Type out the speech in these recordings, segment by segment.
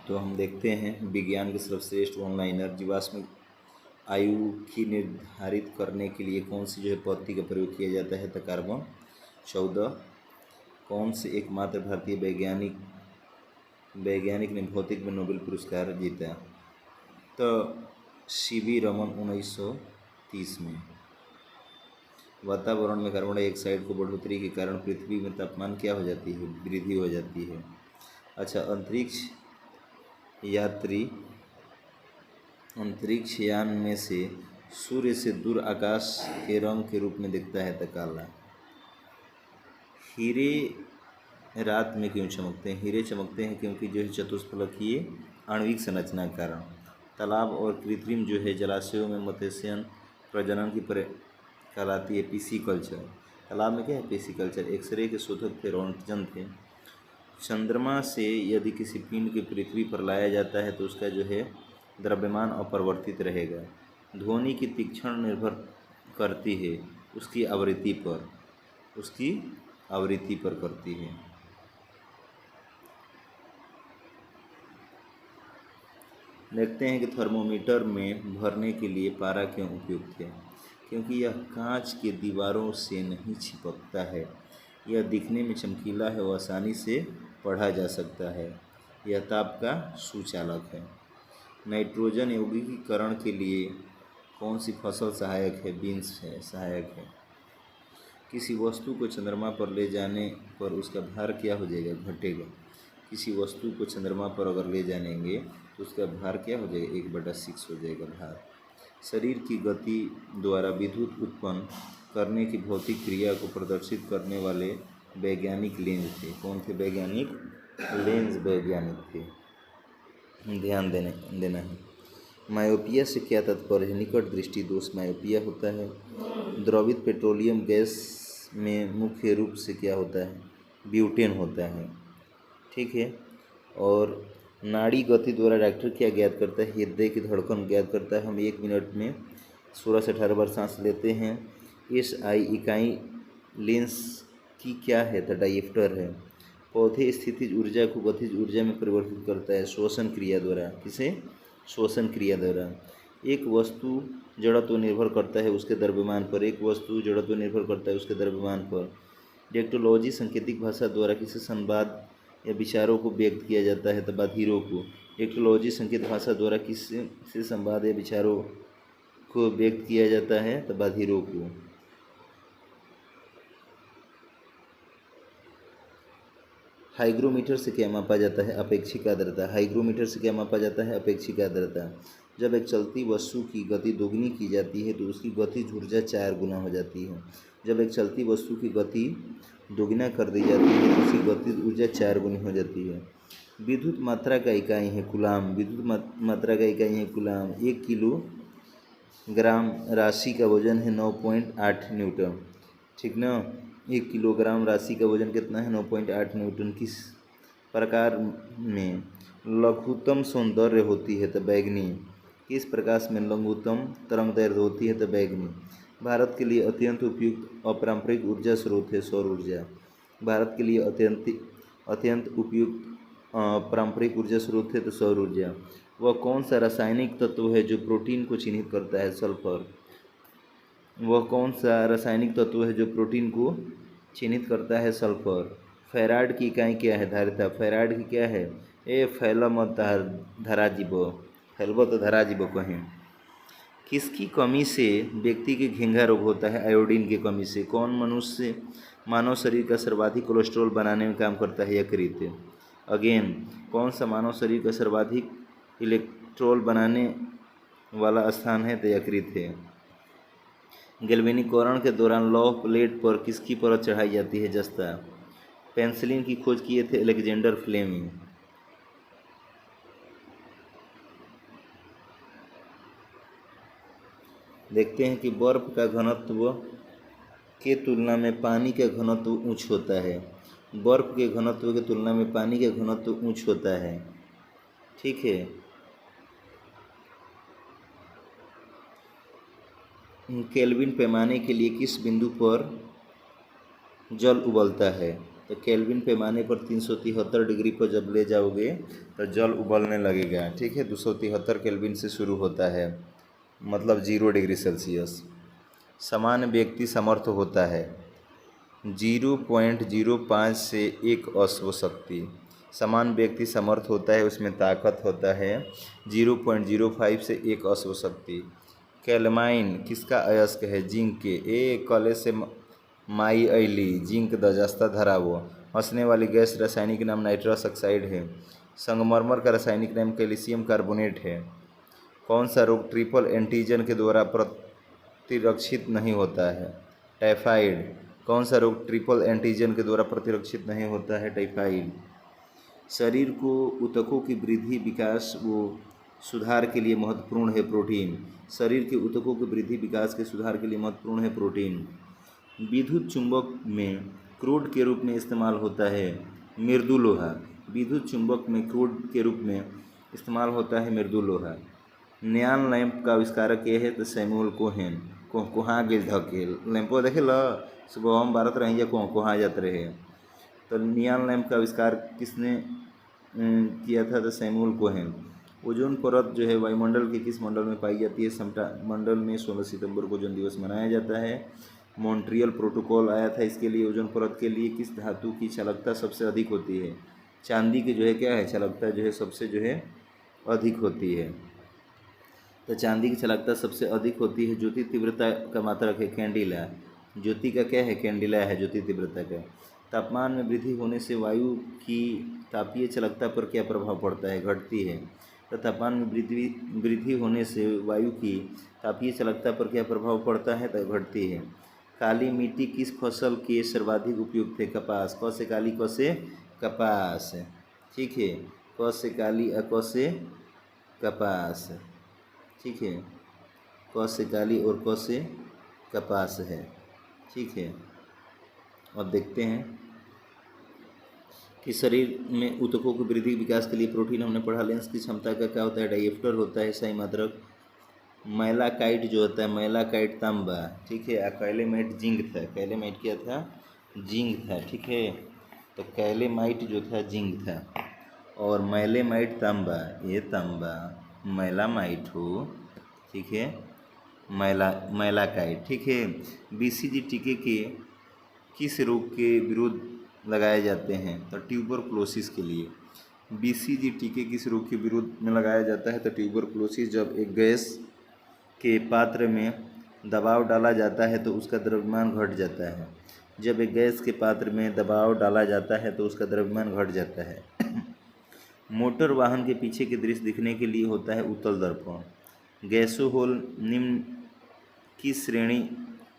तो हम देखते हैं विज्ञान के सर्वश्रेष्ठ ऑनलाइनर जीवाश्म आयु की निर्धारित करने के लिए कौन सी पद्धति का प्रयोग किया जाता है। तो कार्बन 14। कौन से एकमात्र भारतीय वैज्ञानिक ने भौतिक में नोबेल पुरस्कार जीता। तो CV रमन 1930 में। वातावरण में कार्बन डाइऑक्साइड को बढ़ोतरी के कारण पृथ्वी में तापमान क्या हो जाती है, वृद्धि हो जाती है। अच्छा, अंतरिक्ष यान में से सूर्य से दूर आकाश के रंग के रूप में दिखता है तो काला। हीरे रात में क्यों चमकते हैं। हीरे चमकते हैं क्योंकि चतुष्फलकीय आणविक संरचना के कारण। तालाब और कृत्रिम जलाशयों में मत्स्य प्रजनन की कहलाती है पिसीकल्चर। तालाब में क्या है, पिसीकल्चर। एक्सरे के शोधक थे रोंटगन थे। चंद्रमा से यदि किसी पिंड की पृथ्वी पर लाया जाता है तो उसका द्रव्यमान अपरिवर्तित रहेगा। ध्वनि की तीक्ष्ण निर्भर करती है उसकी आवृत्ति पर करती है। देखते हैं कि थर्मोमीटर में भरने के लिए पारा क्यों उपयुक्त है। क्योंकि यह कांच के दीवारों से नहीं चिपकता है, यह दिखने में चमकीला है और आसानी से पढ़ा जा सकता है, यह ताप का सुचालक है। नाइट्रोजन यौगिकीकरण के लिए कौन सी फसल सहायक है। बीन्स है सहायक है। किसी वस्तु को चंद्रमा पर ले जाने पर उसका भार क्या हो जाएगा, घटेगा। किसी वस्तु को चंद्रमा पर अगर ले जाएंगे तो उसका भार क्या हो जाएगा, 1/6 हो जाएगा भार। शरीर की गति द्वारा विद्युत उत्पन्न करने की भौतिक क्रिया को प्रदर्शित करने वाले वैज्ञानिक लेंज थे। कौन थे वैज्ञानिक, लेंज वैज्ञानिक थे, ध्यान देना है। मायोपिया से क्या तात्पर्य है, निकट दृष्टि दोष मायोपिया होता है। द्रवित पेट्रोलियम गैस में मुख्य रूप से क्या होता है, ब्यूटेन होता है, ठीक है। और नाड़ी गति द्वारा डॉक्टर क्या ज्ञात करता है, हृदय की धड़कन ज्ञात करता है। हम 1 मिनट में 16 से 18 बार सांस लेते हैं। SI इकाई लेंस की क्या है, तो डायप्टर है। पौधे स्थितिज ऊर्जा को गतिज ऊर्जा में परिवर्तित करता है श्वसन क्रिया द्वारा। किसे, श्वसन क्रिया द्वारा। एक वस्तु जड़त्व निर्भर करता है उसके द्रव्यमान पर। एक वस्तु जड़त्व निर्भर करता है उसके द्रव्यमान पर। डेक्टोलॉजी सांकेतिक भाषा द्वारा किसी संवाद या विचारों को व्यक्त किया जाता है, तो बधिरों को। डेक्टोलॉजी संकेत भाषा द्वारा किसी संवाद या विचारों को व्यक्त किया जाता है, तो बधिरों को। हाइग्रोमीटर से क्या मापा जाता है, अपेक्षिक आर्द्रता। हाइग्रोमीटर से क्या मापा जाता है, अपेक्षिक आर्द्रता। जब एक चलती वस्तु की गति दोगुनी की जाती है तो उसकी गतिज ऊर्जा 4 गुना हो जाती है। जब एक चलती वस्तु की गति दोगुना कर दी जाती है तो उसकी गतिज ऊर्जा 4 गुनी हो जाती है। विद्युत मात्रा का इकाई है कूलाम। विद्युत मात्रा का इकाई है कूलाम। 1 किलोग्राम राशि का वजन है 9.8 न्यूटन, ठीक ना। 1 किलोग्राम राशि का वजन कितना है, 9.8 न्यूटन। किस प्रकार में लघुत्तम सौंदर्य होती है, तो बैगनी। किस प्रकाश में लघुत्तम तरंगदैर्घ्य होती है, तो बैगनी। भारत के लिए अत्यंत उपयुक्त अपारंपरिक ऊर्जा स्रोत है सौर ऊर्जा। भारत के लिए अत्यंत उपयुक्त पारंपरिक ऊर्जा स्रोत है तो सौर ऊर्जा। वह कौन सा रासायनिक तत्व है जो प्रोटीन को चिन्हित करता है, सल्फर। वह कौन सा रासायनिक तत्व है जो प्रोटीन को चिन्हित करता है, सल्फर। फैराड की इकाई क्या है, धारिता। फैराड की क्या है, फैला मत धराजीब, फैलब तो धराजीब कहें। किसकी कमी से व्यक्ति के घेंघा रोग होता है, आयोडीन की कमी से। कौन मनुष्य मानव शरीर का सर्वाधिक कोलेस्ट्रॉल बनाने में काम करता है, यकृत। अगेन, कौन सा मानव शरीर का सर्वाधिक इलेक्ट्रॉल बनाने वाला स्थान है, तो यकृत है। गैल्वेनीकरण के दौरान लौह प्लेट पर किसकी परत चढ़ाई जाती है, जस्ता। पेंसिलिन की खोज किए थे अलेक्जेंडर फ्लेमिंग। देखते हैं कि बर्फ का घनत्व के तुलना में पानी का घनत्व उच्च होता है। बर्फ के घनत्व की तुलना में पानी का घनत्व उच्च होता है, ठीक है। केल्विन पैमाने के लिए किस बिंदु पर जल उबलता है, तो केल्विन पैमाने पर 373 डिग्री पर जब ले जाओगे तो जल उबलने लगेगा। ठीक है, 273 केल्विन से शुरू होता है, मतलब 0 डिग्री सेल्सियस। सामान्य व्यक्ति समर्थ होता है 0.05 से 1 अश्व शक्ति। सामान्य व्यक्ति समर्थ होता है, उसमें ताकत होता है 0.05 से 1 अश्व शक्ति। कैलमाइन किसका अयस्क है? जिंक के। कले से माई अली जिंक दजस्ता धरावो। हंसने वाली गैस रासायनिक नाम नाइट्रस ऑक्साइड है। संगमरमर का रासायनिक नाम कैल्शियम कार्बोनेट है। कौन सा रोग ट्रिपल एंटीजन के द्वारा प्रतिरक्षित नहीं होता है? टाइफाइड। कौन सा रोग ट्रिपल एंटीजन के द्वारा प्रतिरक्षित नहीं होता है? टाइफाइड। शरीर को ऊतकों की वृद्धि, विकास व सुधार के लिए महत्वपूर्ण है प्रोटीन। शरीर के ऊतकों की वृद्धि, विकास के सुधार के लिए महत्वपूर्ण है प्रोटीन। विद्युत चुंबक में क्रूड के रूप में इस्तेमाल होता है मृदु लोहा। विद्युत चुंबक में क्रूड के रूप में इस्तेमाल होता है मृदु लोहा। नियॉन लैंप का आविष्कारक ये है तो सैमुअल कोहेन। कोहा गेल धकेल लैंपो देखे ल सुबह हम भारत रहे या कोहा जाते रहे। तो नियॉन लैंप का आविष्कार किसने किया था? तो सैमुअल कोहेन। ओजोन परत जो है वायुमंडल के किस मंडल में पाई जाती है? समता मंडल में। 16 सितंबर को ओजोन दिवस मनाया जाता है। मॉन्ट्रियल प्रोटोकॉल आया था इसके लिए। ओजोन परत के लिए किस धातु की चालकता सबसे अधिक होती है? चांदी की जो है क्या है चालकता जो है सबसे जो है अधिक होती है। तो चांदी की चालकता सबसे अधिक होती है। ज्योति तीव्रता का मात्रक है कैंडिला। ज्योति का क्या है? कैंडिला है ज्योति तीव्रता का। तापमान में वृद्धि होने से वायु की तापीय चालकता पर क्या प्रभाव पड़ता है? घटती है। तो तापमान में वृद्धि होने से वायु की तापीय चालकता पर क्या प्रभाव पड़ता है? तो घटती है। काली मिट्टी किस फसल के सर्वाधिक उपयुक्त है? कपास। क से काली, क से कपास। ठीक है, क से काली, क से कपास। ठीक है, क से काली और क से कपास है। ठीक है, अब देखते हैं कि शरीर में ऊतकों की वृद्धि विकास के लिए प्रोटीन हमने पढ़ा। लेंस की क्षमता का क्या होता है? डायप्टर होता है सही मात्रक। मैलाकाइट जो होता है, मैलाकाइट तांबा। ठीक है, कैलेमाइट जिंक था। कैलेमाइट क्या था? जिंक था। ठीक है, तो कैलेमाइट जो था जिंक था और मैलेमाइट तांबा। ये तांबा मैलामाइट हो। ठीक है, मैलाकाइट। ठीक है। बीसीजी टीके के किस रोग के विरुद्ध लगाए जाते हैं? तो ट्यूबरकुलोसिस के लिए। बीसीजी टीके किस रोग के विरुद्ध में लगाया जाता है? तो ट्यूबरकुलोसिस। जब एक गैस के पात्र में दबाव डाला जाता है तो उसका द्रव्यमान घट जाता है। जब एक गैस के पात्र में दबाव डाला जाता है तो उसका द्रव्यमान घट जाता है। मोटर वाहन के पीछे के दृश्य दिखने के लिए होता है उत्तल दर्पण। गैसोहोल निम्न किस श्रेणी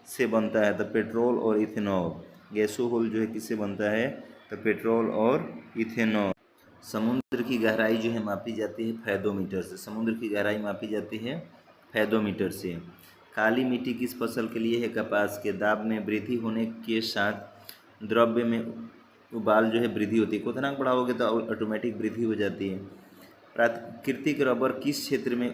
से बनता है? तो पेट्रोल और इथेनॉल। गैसोहोल जो है किससे बनता है? तो पेट्रोल और इथेनॉल। समुद्र की गहराई जो है मापी जाती है फैदोमीटर से। समुद्र की गहराई मापी जाती है फैदोमीटर से। काली मिट्टी किस फसल के लिए है? कपास के। दाब में वृद्धि होने के साथ द्रव्य में उबाल जो है वृद्धि होती है। क्वथनांक बढ़ाओगे तो ऑटोमेटिक वृद्धि हो जाती है। प्राकृतिक रबर किस क्षेत्र में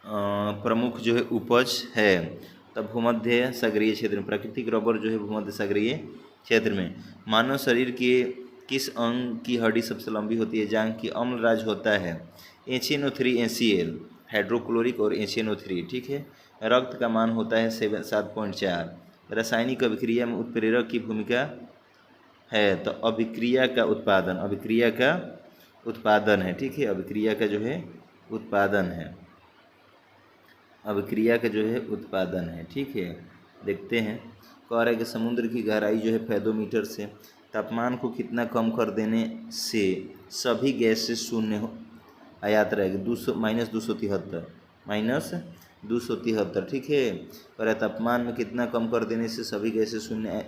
प्रमुख जो है उपज है? तब भूमध्य सागरीय क्षेत्र में। प्राकृतिक रबर जो है भूमध्य सागरीय क्षेत्र में। मानव शरीर के किस अंग की हड्डी सबसे लंबी होती है? जांघ की। अम्ल राज होता है HNO3 HCl हाइड्रोक्लोरिक और HNO3। ठीक है। रक्त का मान होता है 7.4। रासायनिक अभिक्रिया में उत्प्रेरक की भूमिका है? तो अभिक्रिया का उत्पादन। अभिक्रिया का उत्पादन है। ठीक है, अभिक्रिया का जो है उत्पादन है। अभिक्रिया का जो है उत्पादन है। ठीक है, देखते हैं। कह रहा है कि समुद्र की गहराई जो है फैदोमीटर से। तापमान को कितना कम कर देने से सभी गैस से शून्य आयात रहेगी? -273। ठीक है, कह रहा है तापमान में कितना कम कर देने से सभी गैस से शून्य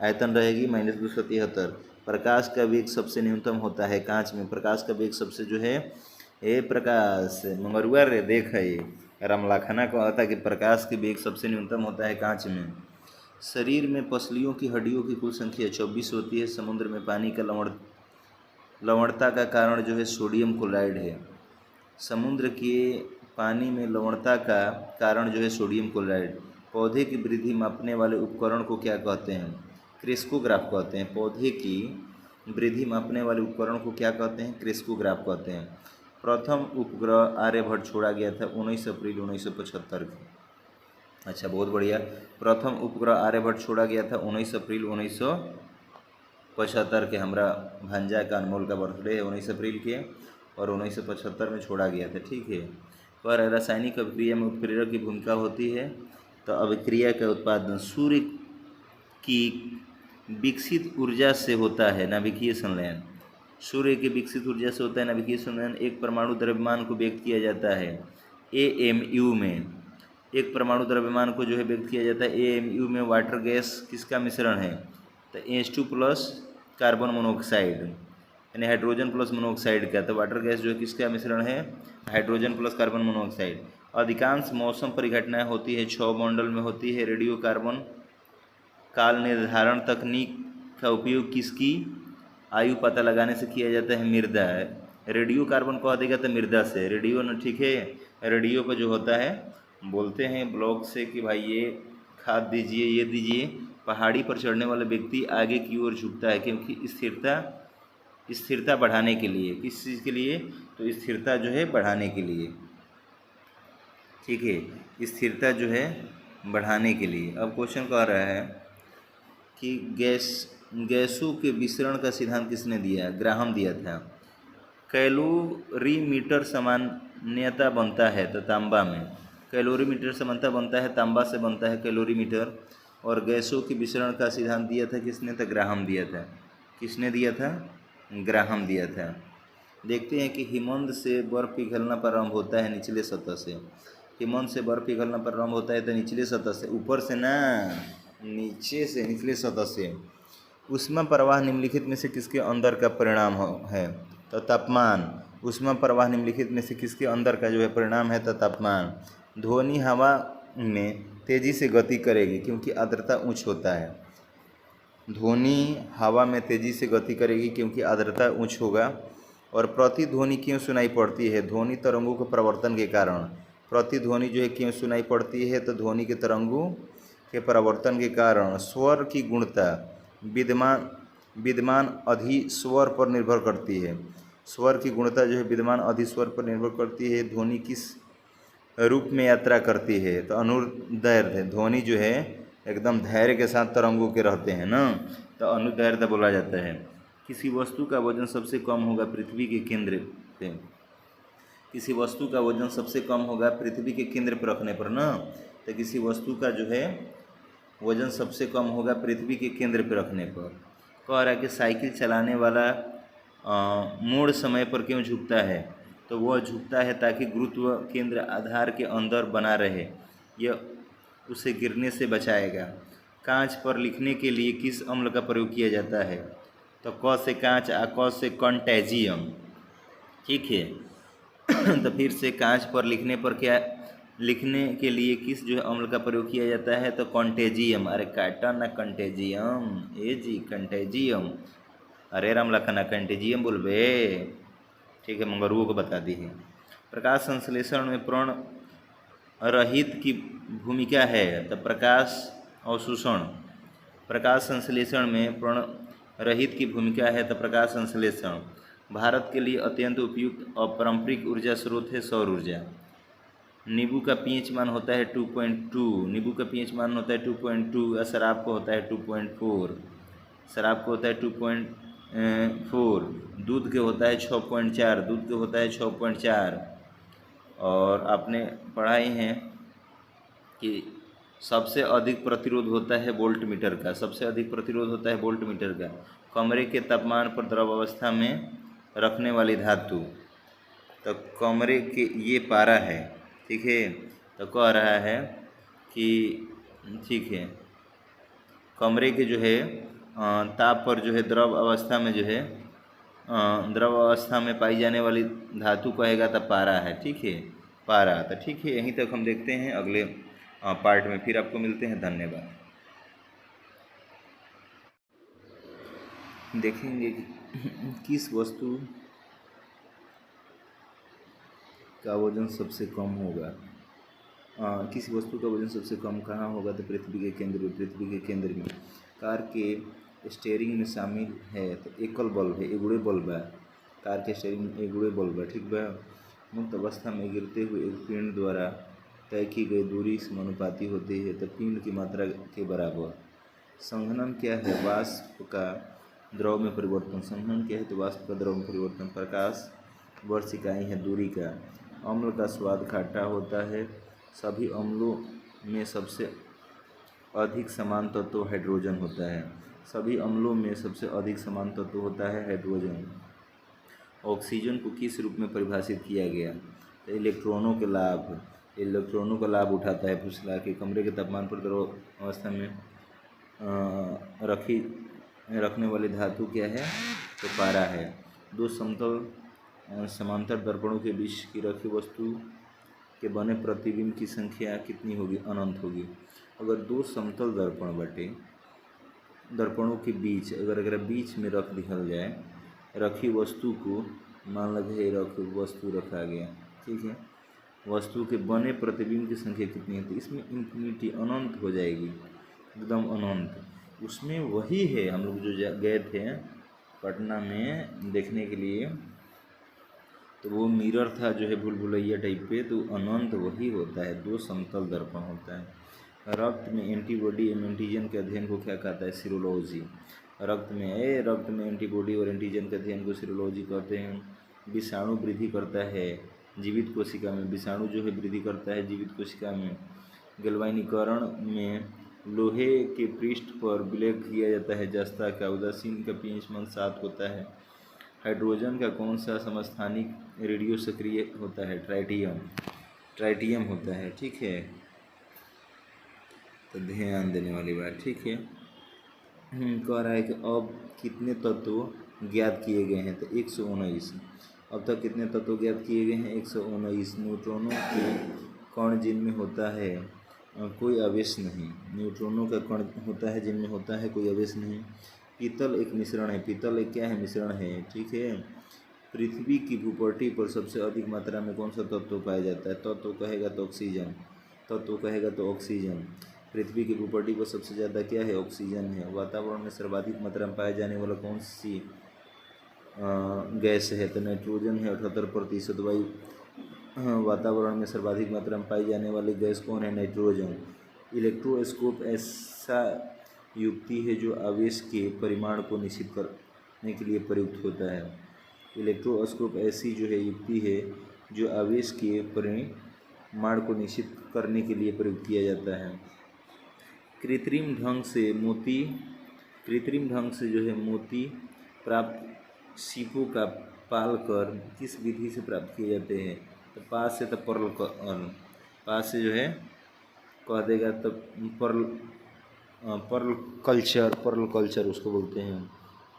आयतन रहेगी? -273। प्रकाश का वेग सबसे न्यूनतम होता है कांच में। प्रकाश का वेग सबसे जो है प्रकाश मंगरुआ रे देख है रामलाखना को आता है कि प्रकाश के वेग सबसे न्यूनतम होता है कांच में। शरीर में पसलियों की हड्डियों की कुल संख्या 24 होती है। समुद्र में पानी का लवणता का कारण जो है सोडियम क्लोराइड है। समुद्र के पानी में लवणता का कारण जो है सोडियम क्लोराइड। पौधे की वृद्धि मापने वाले उपकरण को क्या कहते हैं? क्रेस्कोग्राफ कहते हैं। पौधे की वृद्धि मापने वाले उपकरण को क्या कहते हैं? क्रेस्कोग्राफ कहते हैं। प्रथम उपग्रह आर्यभट्ट छोड़ा गया था 19 अप्रैल 1975 को। अच्छा, बहुत बढ़िया। प्रथम उपग्रह आर्यभट्ट छोड़ा गया था 19 अप्रैल 1975 के। हमारा भांजा का अनमोल का बर्थडे है 19 अप्रैल के, और 1975 में छोड़ा गया था। ठीक है। और रासायनिक अभिक्रिया में उत्प्रेरक की भूमिका होती है। तो अभिक्रिया का उत्पादन सूर्य की विकसित ऊर्जा से होता है। नाभिकीय संलयन सूर्य की विकसित ऊर्जा से होता है। नाभिकीय संलयन एक परमाणु द्रव्यमान को व्यक्त किया जाता है AMU में। एक परमाणु द्रव्यमान को जो है व्यक्त किया जाता है AMU में। वाटर गैस किसका मिश्रण है? तो H2 प्लस कार्बन मोनोऑक्साइड, यानी हाइड्रोजन प्लस मोनोऑक्साइड का। तो वाटर गैस जो है किसका मिश्रण है? Hydrogen plus carbon monoxide. अधिकांश मौसम परिघटनाएं होती है 6 मॉडल में होती है। रेडियो कार्बन काल निर्धारण तकनीक का उपयोग किसकी आयु पता लगाने से किया जाता है? मृदा। रेडियो कार्बन कह देगा तो मृदा से, रेडियो न, ठीक है। रेडियो पर जो होता है बोलते हैं ब्लॉक से कि भाई ये खाद दीजिए, ये दीजिए। पहाड़ी पर चढ़ने वाला व्यक्ति आगे की ओर झुकता है क्योंकि स्थिरता बढ़ाने के लिए। किस चीज़ के लिए? तो स्थिरता जो है बढ़ाने के लिए। ठीक है, स्थिरता जो है बढ़ाने के लिए। अब क्वेश्चन कह रहा है कि गैसों के विसरण का सिद्धांत किसने दिया? ग्राहम दिया था। कैलोरीमीटर सामान्यता बनता है तो तांबा में। कैलोरीमीटर सामान्यता बनता है, तांबा से बनता है कैलोरीमीटर। और गैसों के विसरण का सिद्धांत दिया था किसने? तो ग्राहम दिया था। किसने दिया था? ग्राहम दिया था। देखते हैं कि हिमनद से बर्फ पिघलना प्रारंभ होता है निचले सतह से। हिमनद से बर्फ पिघलना प्रारंभ होता है तो निचले सतह से, ऊपर से ना, नीचे से, निचले सतह से। ऊष्मा प्रवाह निम्नलिखित में से किसके अंदर का परिणाम है? तो तापमान। ऊष्मा प्रवाह निम्नलिखित में से किसके अंदर का जो है परिणाम है? तो तापमान। ध्वनि हवा में तेजी से गति करेगी क्योंकि आर्द्रता उच्च होता है। ध्वनि हवा में तेजी से गति करेगी क्योंकि आर्द्रता उच्च होगा। और प्रतिध्वनि क्यों सुनाई पड़ती है? ध्वनि तरंगों के प्रवर्तन के कारण। प्रतिध्वनि जो है क्यों सुनाई पड़ती है? तो ध्वनि के तरंगों के प्रवर्तन के कारण। स्वर की गुणता विद्यमान अधिस्वर पर निर्भर करती है। स्वर की गुणता जो है विद्यमान अधिस्वर पर निर्भर करती है। ध्वनि किस रूप में यात्रा करती है? तो अनुदैर्ध्य। ध्वनि जो है एकदम धैर्य के साथ तरंगों के रहते हैं ना, तो अनुदैर्ध्य बोला जाता है। किसी वस्तु का वजन सबसे कम होगा पृथ्वी के केंद्र पे। किसी वस्तु का वजन सबसे कम होगा पृथ्वी के केंद्र पर रखने पर ना। तो किसी वस्तु का जो है वजन सबसे कम होगा पृथ्वी के केंद्र पर रखने पर। कह रहा है कि साइकिल चलाने वाला मोड़ समय पर क्यों झुकता है? तो वह झुकता है ताकि गुरुत्व केंद्र आधार के अंदर बना रहे, यह उसे गिरने से बचाएगा। कांच पर लिखने के लिए किस अम्ल का प्रयोग किया जाता है? तो क से कांच, आ क से कंटेजियम। ठीक है। तो फिर से कांच पर लिखने पर क्या लिखने के लिए किस जो है अम्ल का प्रयोग किया जाता है? तो कंटेजियम। अरे काटा ना कंटेजियम, ए जी कंटेजियम। अरे राम लखना कंटेजियम बोलबे। ठीक है, मंगरुओं को बता दी है। प्रकाश संश्लेषण में प्रण रहित की भूमिका है। तो प्रकाश अवशोषण। प्रकाश संश्लेषण में प्रण रहित की भूमिका है तो प्रकाश संश्लेषण। भारत के लिए अत्यंत उपयुक्त अपारंपरिक ऊर्जा स्रोत है सौर ऊर्जा। नींबू का पीएच मान होता है 2.2। नींबू का पीएच मान होता है 2.2। और शराब को होता है 2.4। शराब को होता है 2.4। दूध के होता है 6.4। दूध के होता है 6.4। और आपने पढ़ा ही है कि सबसे अधिक प्रतिरोध होता है वोल्ट मीटर का। सबसे अधिक प्रतिरोध होता है वोल्ट मीटर का। कमरे के तापमान पर द्रव अवस्था में रखने वाली धातु। तो कमरे के ये पारा है, ठीक है। तो कह रहा है कि ठीक है, कमरे के जो है ताप पर जो है द्रव अवस्था में जो है द्रव अवस्था में पाई जाने वाली धातु कहेगा तो पारा है। ठीक है, पारा। तो ठीक है, यहीं तक हम देखते हैं। अगले पार्ट में फिर आपको मिलते हैं। धन्यवाद। देखेंगे कि किस वस्तु का वजन सबसे कम होगा। किसी वस्तु का वजन सबसे कम कहाँ होगा? तो पृथ्वी के केंद्र में। पृथ्वी के केंद्र में। कार के स्टीयरिंग में शामिल है तो एकल बल्ब है, एगुड़े बल्ब है। कार के स्टीयरिंग में एगुड़े बल्ब है, ठीक बा। मुक्त अवस्था में गिरते हुए एक पिंड द्वारा तय की गई दूरी समानुपाती होती है तो पिंड की मात्रा के बराबर। संघनन क्या है? वाष्प का द्रव में परिवर्तन। संघनन क्या है? तो वाष्प का द्रव में परिवर्तन। प्रकाश वर्ष इकाई है दूरी का। अम्ल का स्वाद खट्टा होता है। सभी अम्लों में सबसे अधिक समान तत्व हाइड्रोजन होता है। सभी अम्लों में सबसे अधिक समान तत्व होता है हाइड्रोजन। ऑक्सीजन को किस रूप में परिभाषित किया गया? तो इलेक्ट्रॉनों के लाभ। इलेक्ट्रॉनों का लाभ उठाता है फुसला के। कमरे के तापमान पर द्रव अवस्था में रखने वाली धातु क्या है? तो पारा है। दो समतल समांतर दर्पणों के बीच की रखी वस्तु के बने प्रतिबिंब की संख्या कितनी होगी? अनंत होगी। अगर दो समतल दर्पण बटे दर्पणों के बीच अगर बीच में रख दिया जाए रखी वस्तु को, मान लगे रखी वस्तु रखा गया, ठीक है, वस्तु के बने प्रतिबिंब की संख्या कितनी है? तो इसमें इन्फिनिटी अनंत हो जाएगी, एकदम अनंत। उसमें वही है, हम लोग जो गए थे पटना में देखने के लिए, तो वो मिरर था जो है भूल भुलैया टाइप पे, तो अनंत वही होता है, दो समतल दर्पण होता है। रक्त में एंटीबॉडी एवं एंटीजन के अध्ययन को क्या कहता है? सीरोलॉजी। रक्त में एंटीबॉडी और एंटीजन के अध्ययन को सीरोलॉजी कहते हैं। विषाणु वृद्धि करता है जीवित कोशिका में। विषाणु जो है वृद्धि करता है जीवित कोशिका में। गैल्वेनीकरण में लोहे के पृष्ठ पर विलय किया जाता है जस्ता का। उदासीन का pH 7 होता है। हाइड्रोजन का कौन सा समस्थानिक रेडियो सक्रिय होता है? ट्राइटियम होता है, ठीक है, तो ध्यान देने वाली बात, ठीक है। कह रहा है कि अब कितने तत्व ज्ञात किए गए हैं? तो 119। अब तक कितने तत्व ज्ञात किए गए हैं? 119। न्यूट्रॉनों के कण जिनमें होता है कोई आवेश नहीं। न्यूट्रॉनों का कण होता है जिनमें होता है कोई आवेश नहीं। पीतल एक मिश्रण है। पीतल एक क्या है? मिश्रण है, ठीक है। पृथ्वी की भूपटल पर सबसे अधिक मात्रा में कौन सा तत्व पाया जाता है? तत्व कहेगा तो ऑक्सीजन। तत्व कहेगा तो ऑक्सीजन। पृथ्वी की भूपटल पर सबसे ज़्यादा क्या है? ऑक्सीजन है। वातावरण में सर्वाधिक मात्रा में पाए जाने वाला कौन सी गैस है? तो नाइट्रोजन है 78%। वायु वातावरण में सर्वाधिक मात्रा में पाई जाने वाली गैस कौन है? नाइट्रोजन। इलेक्ट्रोस्कोप ऐसा युक्ति है जो आवेश के परिमाण को निश्चित करने के लिए प्रयुक्त होता है। इलेक्ट्रोस्कोप ऐसी जो है युक्ति है जो आवेश के परिमाण को निश्चित करने के लिए प्रयुक्त किया जाता है। कृत्रिम ढंग से जो है मोती प्राप्त सीपों का पाल कर किस विधि से प्राप्त किए जाते हैं? तो पास से, तो पास से जो है कह देगा तो पर्ल कल्चर उसको बोलते हैं।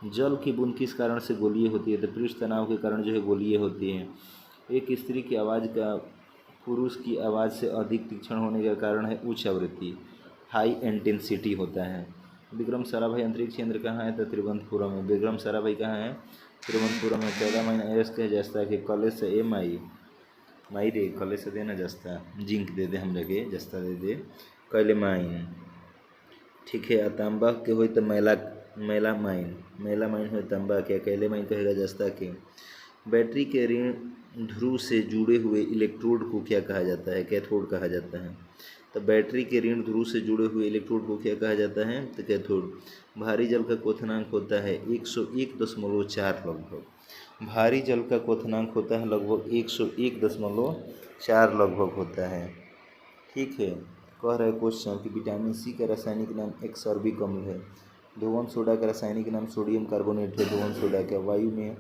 जल की बूंद किस कारण से गोलीय होती है? तो पृष्ठ तनाव के कारण जो है गोलीय होती है। एक स्त्री की आवाज़ का पुरुष की आवाज़ से अधिक तीक्ष्ण होने का कारण है उच्च आवृत्ति, हाई इंटेंसिटी होता है। विक्रम साराभाई अंतरिक्ष केंद्र कहाँ है? तो तिरुवनंतपुरम में। विक्रम साराभाई कहाँ है? तिरुवनंतपुरम में। 14 महीना एस के जस्ता के कले से ए माई रे कले से देना जस्ता, जिंक दे दे हम लगे, जस्ता दे दे, कैले माइन, ठीक है। तांबा के हो तो मैला माइन हो तांबा के, कैले माइन कहेगा जस्ता के। बैटरी के ऋण ध्रुव से जुड़े हुए इलेक्ट्रोड को क्या कहा जाता है? कैथोड कहा जाता है। तो बैटरी के ऋण ध्रुव से जुड़े हुए इलेक्ट्रोड को क्या कहा जाता है? तो कैथोड। भारी जल का क्वथनांक होता है 101.4 लगभग। भारी जल का क्वथनांक होता है लगभग 101.4 लगभग होता है, ठीक है। कह रहा है क्वेश्चन कि विटामिन सी का रासायनिक नाम एक्सॉर्बिक अम्ल है। धोवन सोडा का रासायनिक नाम सोडियम कार्बोनेट है। धोवन सोडा का। वायु में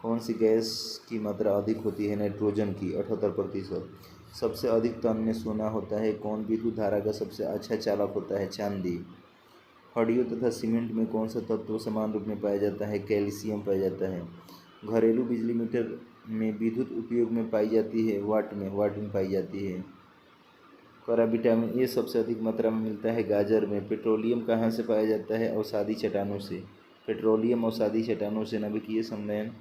कौन सी गैस की मात्रा अधिक होती है? नाइट्रोजन की 78%। सबसे अधिक टन में सोना होता है कौन? विद्युत धारा का सबसे अच्छा चालक होता है चांदी। हड्डियों तथा सीमेंट में कौन सा तत्व समान रूप में पाया जाता है? कैल्शियम पाया जाता है। घरेलू बिजली मीटर में विद्युत उपयोग में पाई जाती है वाट में पाई जाती है। करा विटामिन ए सबसे अधिक मात्रा में मिलता है गाजर में। पेट्रोलियम कहाँ से पाया जाता है? अवसादी चट्टानों से। पेट्रोलियम अवसादी चट्टानों से। नाभिकीय संलयन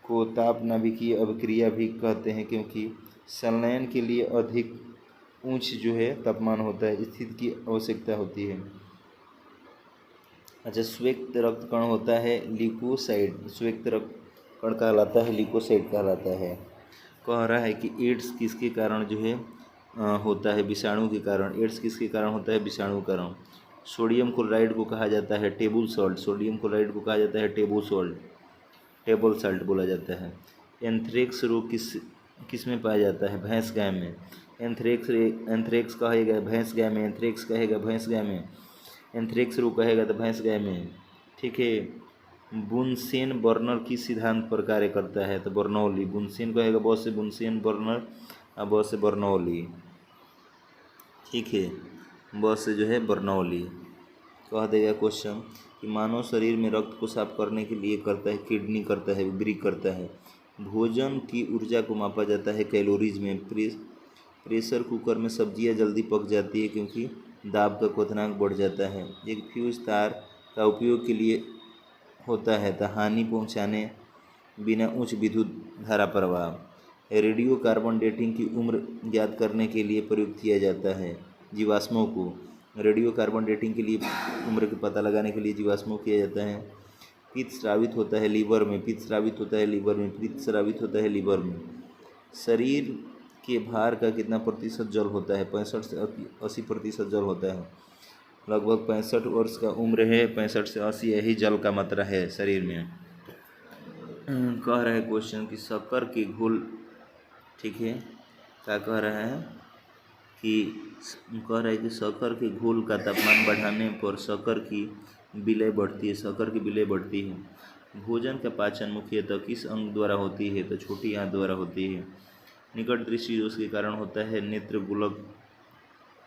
को ताप नाभिकीय अभिक्रिया भी कहते हैं क्योंकि संलयन के लिए अधिक उच्च जो है तापमान होता है, स्थिति की आवश्यकता होती है। अच्छा, श्वेत रक्त कण होता है ल्यूकोसाइट, श्वेत रक्त कण कहलाता है ल्यूकोसाइट कहलाता है। कह रहा है कि एड्स किसके कारण जो है होता है, विषाणु के कारण। एड्स किसके कारण होता है, विषाणु के कारण। सोडियम क्लोराइड को कहा जाता है टेबल सॉल्ट, सोडियम क्लोराइड को कहा जाता है टेबल सॉल्ट, टेबल सॉल्ट बोला जाता है। एंथ्रेक्स रोग किस में पाया जाता है, भैंस गाय में। एंथ्रेक्स कहेगा भैंस गाय में, एंथ्रेक्स कहेगा भैंस गाय में, एंथ्रेक्स रोग कहेगा तो भैंस गाय में। ठीक है। बुनसेन बर्नर किस सिद्धांत पर कार्य करता है, तो बर्नौली। बुनसेन कहेगा बहुत से बुनसेन बर्नर और बहुत से बर्नौली। ठीक है, बहुत से जो है बर्नौली। कह देगा क्वेश्चन कि मानव शरीर में रक्त को साफ करने के लिए करता है किडनी करता है, ब्रिक करता है। भोजन की ऊर्जा को मापा जाता है कैलोरीज में। प्रेशर कुकर में सब्जियां जल्दी पक जाती है क्योंकि दाब का क्वथनांक बढ़ जाता है। एक फ्यूज तार का उपयोग के लिए होता है तो हानि पहुंचाने बिना उच्च विद्युत धारा प्रवाह। रेडियो कार्बन डेटिंग की उम्र ज्ञात करने के लिए प्रयुक्त किया जाता है जीवाश्मों को। रेडियो कार्बन डेटिंग के लिए उम्र का पता लगाने के लिए जीवाश्मों किया जाता है। पित्त स्रावित होता है लीवर में, पित्त स्रावित होता है लीवर में, पित्त स्रावित होता है लीवर में। शरीर के भार का कितना प्रतिशत जल होता है, 65 से 80% जल होता है। लगभग 65 वर्ष का उम्र है, 65 से 80 यही जल का मात्रा है शरीर में। कह रहा है क्वेश्चन कि शक्कर के घोल, ठीक है, क्या कह रहा है कि कह रहा है कि शक्कर के घोल का तापमान बढ़ाने पर शक्कर की विलय बढ़ती है, शक्कर की विलय बढ़ती है। भोजन का पाचन मुख्यतः किस अंग द्वारा होती है, तो छोटी आंत द्वारा होती है। निकट दृष्टि दोष के कारण होता है नेत्र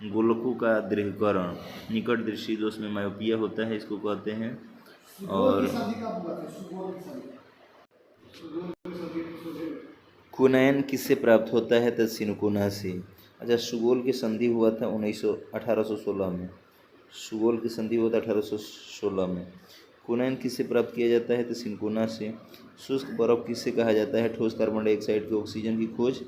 गोलकों का दृढ़ीकरण। निकट दृष्टि दोष में मायोपिया होता है, इसको कहते हैं। और कुनैन किससे प्राप्त होता है, तो सिनकोना से। अच्छा, सुगोल की संधि हुआ था 1816 में, सुगोल की संधि हुआ था 1816 में। कुनैन किससे प्राप्त किया जाता है, तो सिनकोना से। शुष्क बर्फ किससे कहा जाता है, ठोस कार्बन डाइऑक्साइड की ऑक्सीजन की खोज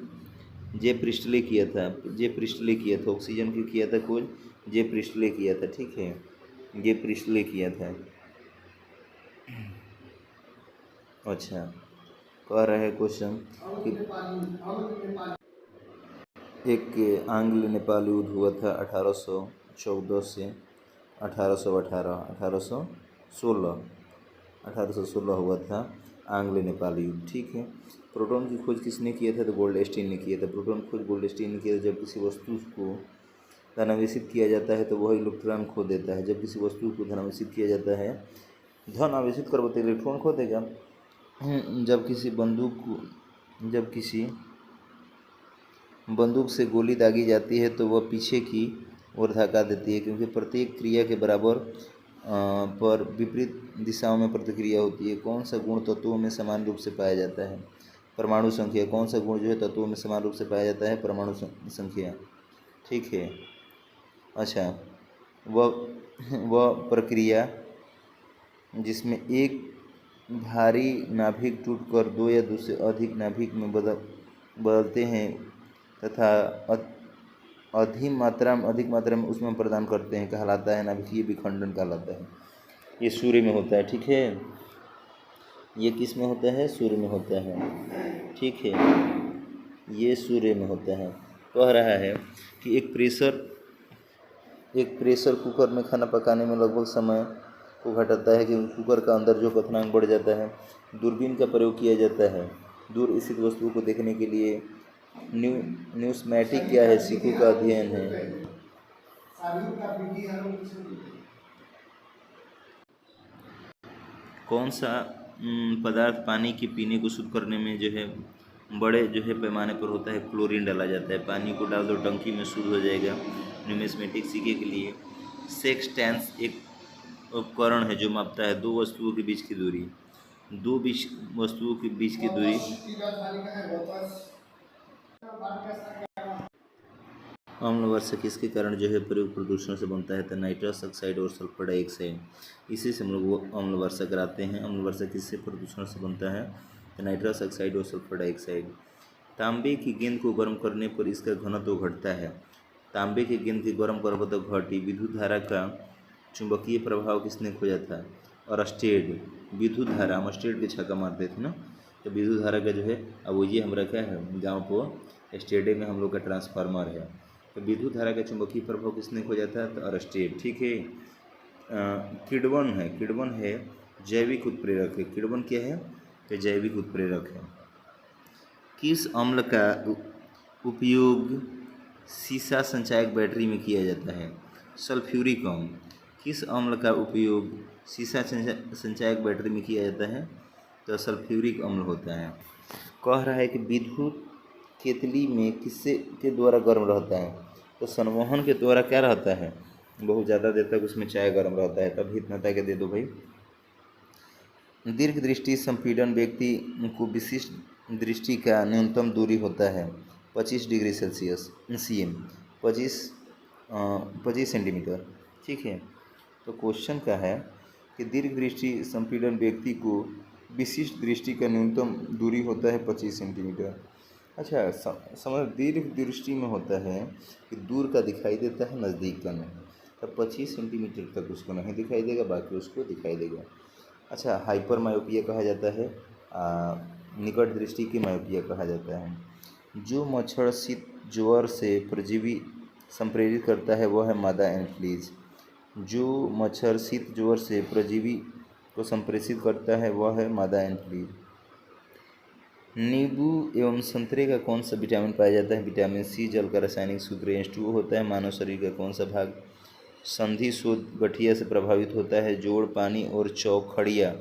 जे प्रिस्टले किया था, जे प्रिस्टले किया था। ऑक्सीजन की किया था खोज, जे प्रिस्टले किया था। ठीक है, जे प्रिस्टले किया था। अच्छा, कह रहा है क्वेश्चन कि एक आंग्ल नेपाल युद्ध हुआ था 1814 से 1818, 1816 हुआ था आंग्ल नेपाल युद्ध। ठीक है। प्रोटॉन की खोज किसने किया था, तो गोल्डस्टीन ने किया था। प्रोटॉन की खोज गोल्डस्टीन ने किया था। जब किसी वस्तु को धनावेशित किया जाता है तो वह इलेक्ट्रॉन खो देता है। जब किसी वस्तु को धनावेशित किया जाता है, धन आवेशित करो तो इलेक्ट्रॉन खो देगा। जब किसी बंदूक से गोली दागी जाती है तो वह पीछे की ओर धक्का देती है, क्योंकि प्रत्येक क्रिया के बराबर पर विपरीत दिशाओं में प्रतिक्रिया होती है। कौन सा गुण तत्वों में समान रूप से पाया जाता है, परमाणु संख्या। कौन सा गुण जो है तत्वों में समान रूप से पाया जाता है, परमाणु संख्या। ठीक है। अच्छा, वह प्रक्रिया जिसमें एक भारी नाभिक टूटकर दो या दो से अधिक नाभिक में बदलते हैं तथा अधिक मात्रा में उसमें प्रदान करते हैं, कहलाता है नाभिकीय विखंडन कहलाता है। ये सूर्य में होता है। ठीक है, ये किस में होता है, सूर्य में होता है। ठीक है, ये सूर्य में होता है। कह रहा है कि एक प्रेशर कुकर में खाना पकाने में लगभग समय को घटाता है, क्योंकि कुकर का अंदर जो क्वथनांक बढ़ जाता है। दूरबीन का प्रयोग किया जाता है दूर स्थित वस्तुओं को देखने के लिए। न्यूस्मैटिक क्या है, सीखों का अध्ययन है। कौन सा पदार्थ पानी के पीने को शुद्ध करने में जो है बड़े जो है पैमाने पर होता है, क्लोरीन डाला जाता है। पानी को डाल दो टंकी में, शुद्ध हो जाएगा। न्यूमेस्मेटिक सिक्के के लिए सेक्सटेंस एक उपकरण है जो मापता है दो वस्तुओं के बीच की दूरी, वस्तुओं के बीच की दूरी। अम्ल वर्षा किसके कारण जो है प्रयोग प्रदूषण से बनता है, तो नाइट्रस ऑक्साइड और सल्फर डाइऑक्साइड, इसी से हम लोग अम्ल वर्षा कराते हैं। अम्ल वर्षा किससे प्रदूषण से बनता है, तो नाइट्रस ऑक्साइड और सल्फर डाइऑक्साइड। तांबे की गेंद को गर्म करने पर इसका घनत्व घटता है। तांबे की गेंद के गर्म करने पर घटी विद्युत धारा का चुंबकीय प्रभाव किसने खोजा था? अर्स्टेड। विद्युत धारा, हम अर्स्टेड के छक्का मारते थे ना, तो विद्युत धारा का जो है, अब वो ये हमारा क्या है, गाँव को स्टेडियम में हम लोग का ट्रांसफार्मर है। तो विद्युत धारा का चुंबकीय प्रभाव किसने खोजा था? तो अर्स्टेड। ठीक है। किण्वन है, किण्वन है जैविक उत्प्रेरक है। किण्वन क्या है? तो जैविक उत्प्रेरक है। किस अम्ल का उपयोग सीसा संचायक बैटरी में किया जाता है? सल्फ्यूरिक अम्ल। किस अम्ल का उपयोग सीसा संचायक बैटरी में किया जाता है? तो सल्फ्यूरिक अम्ल होता है। कह रहा है कि विद्युत केतली में किससे के द्वारा गर्म रहता है? तो संवहन के द्वारा क्या रहता है? बहुत ज़्यादा देर तक उसमें चाय गर्म रहता है, तब इतना तक दे दो भाई। दीर्घ दृष्टि संपीड़न व्यक्ति को विशिष्ट दृष्टि का न्यूनतम दूरी होता है 25 डिग्री सेल्सियस cm, 25 सेंटीमीटर। ठीक है। तो क्वेश्चन का है कि दीर्घ दृष्टि संपीड़न व्यक्ति को विशिष्ट दृष्टि का न्यूनतम दूरी होता है 25 सेंटीमीटर। अच्छा, समझ, दीर्घ दृष्टि में होता है कि दूर का दिखाई देता है, नज़दीक का नहीं। तब 25 सेंटीमीटर तक उसको नहीं दिखाई देगा, बाकी उसको दिखाई देगा। अच्छा, हाइपर मायोपिया कहा जाता है, निकट दृष्टि की मायोपिया कहा जाता है। जो मच्छर शीत ज्वर से परजीवी संप्रेरित करता है वह है मादा एनफ्लीज। जो मच्छर शीत ज्वर से परजीवी को संप्रेषित करता है वह है मादा एनफ्लीज। नींबू एवं संतरे का कौन सा विटामिन पाया जाता है? Vitamin C. जल का रासायनिक सूत्र H2O होता है। मानव शरीर का कौन सा भाग संधि शोध गठिया से प्रभावित होता है? जोड़, पानी और चौखड़िया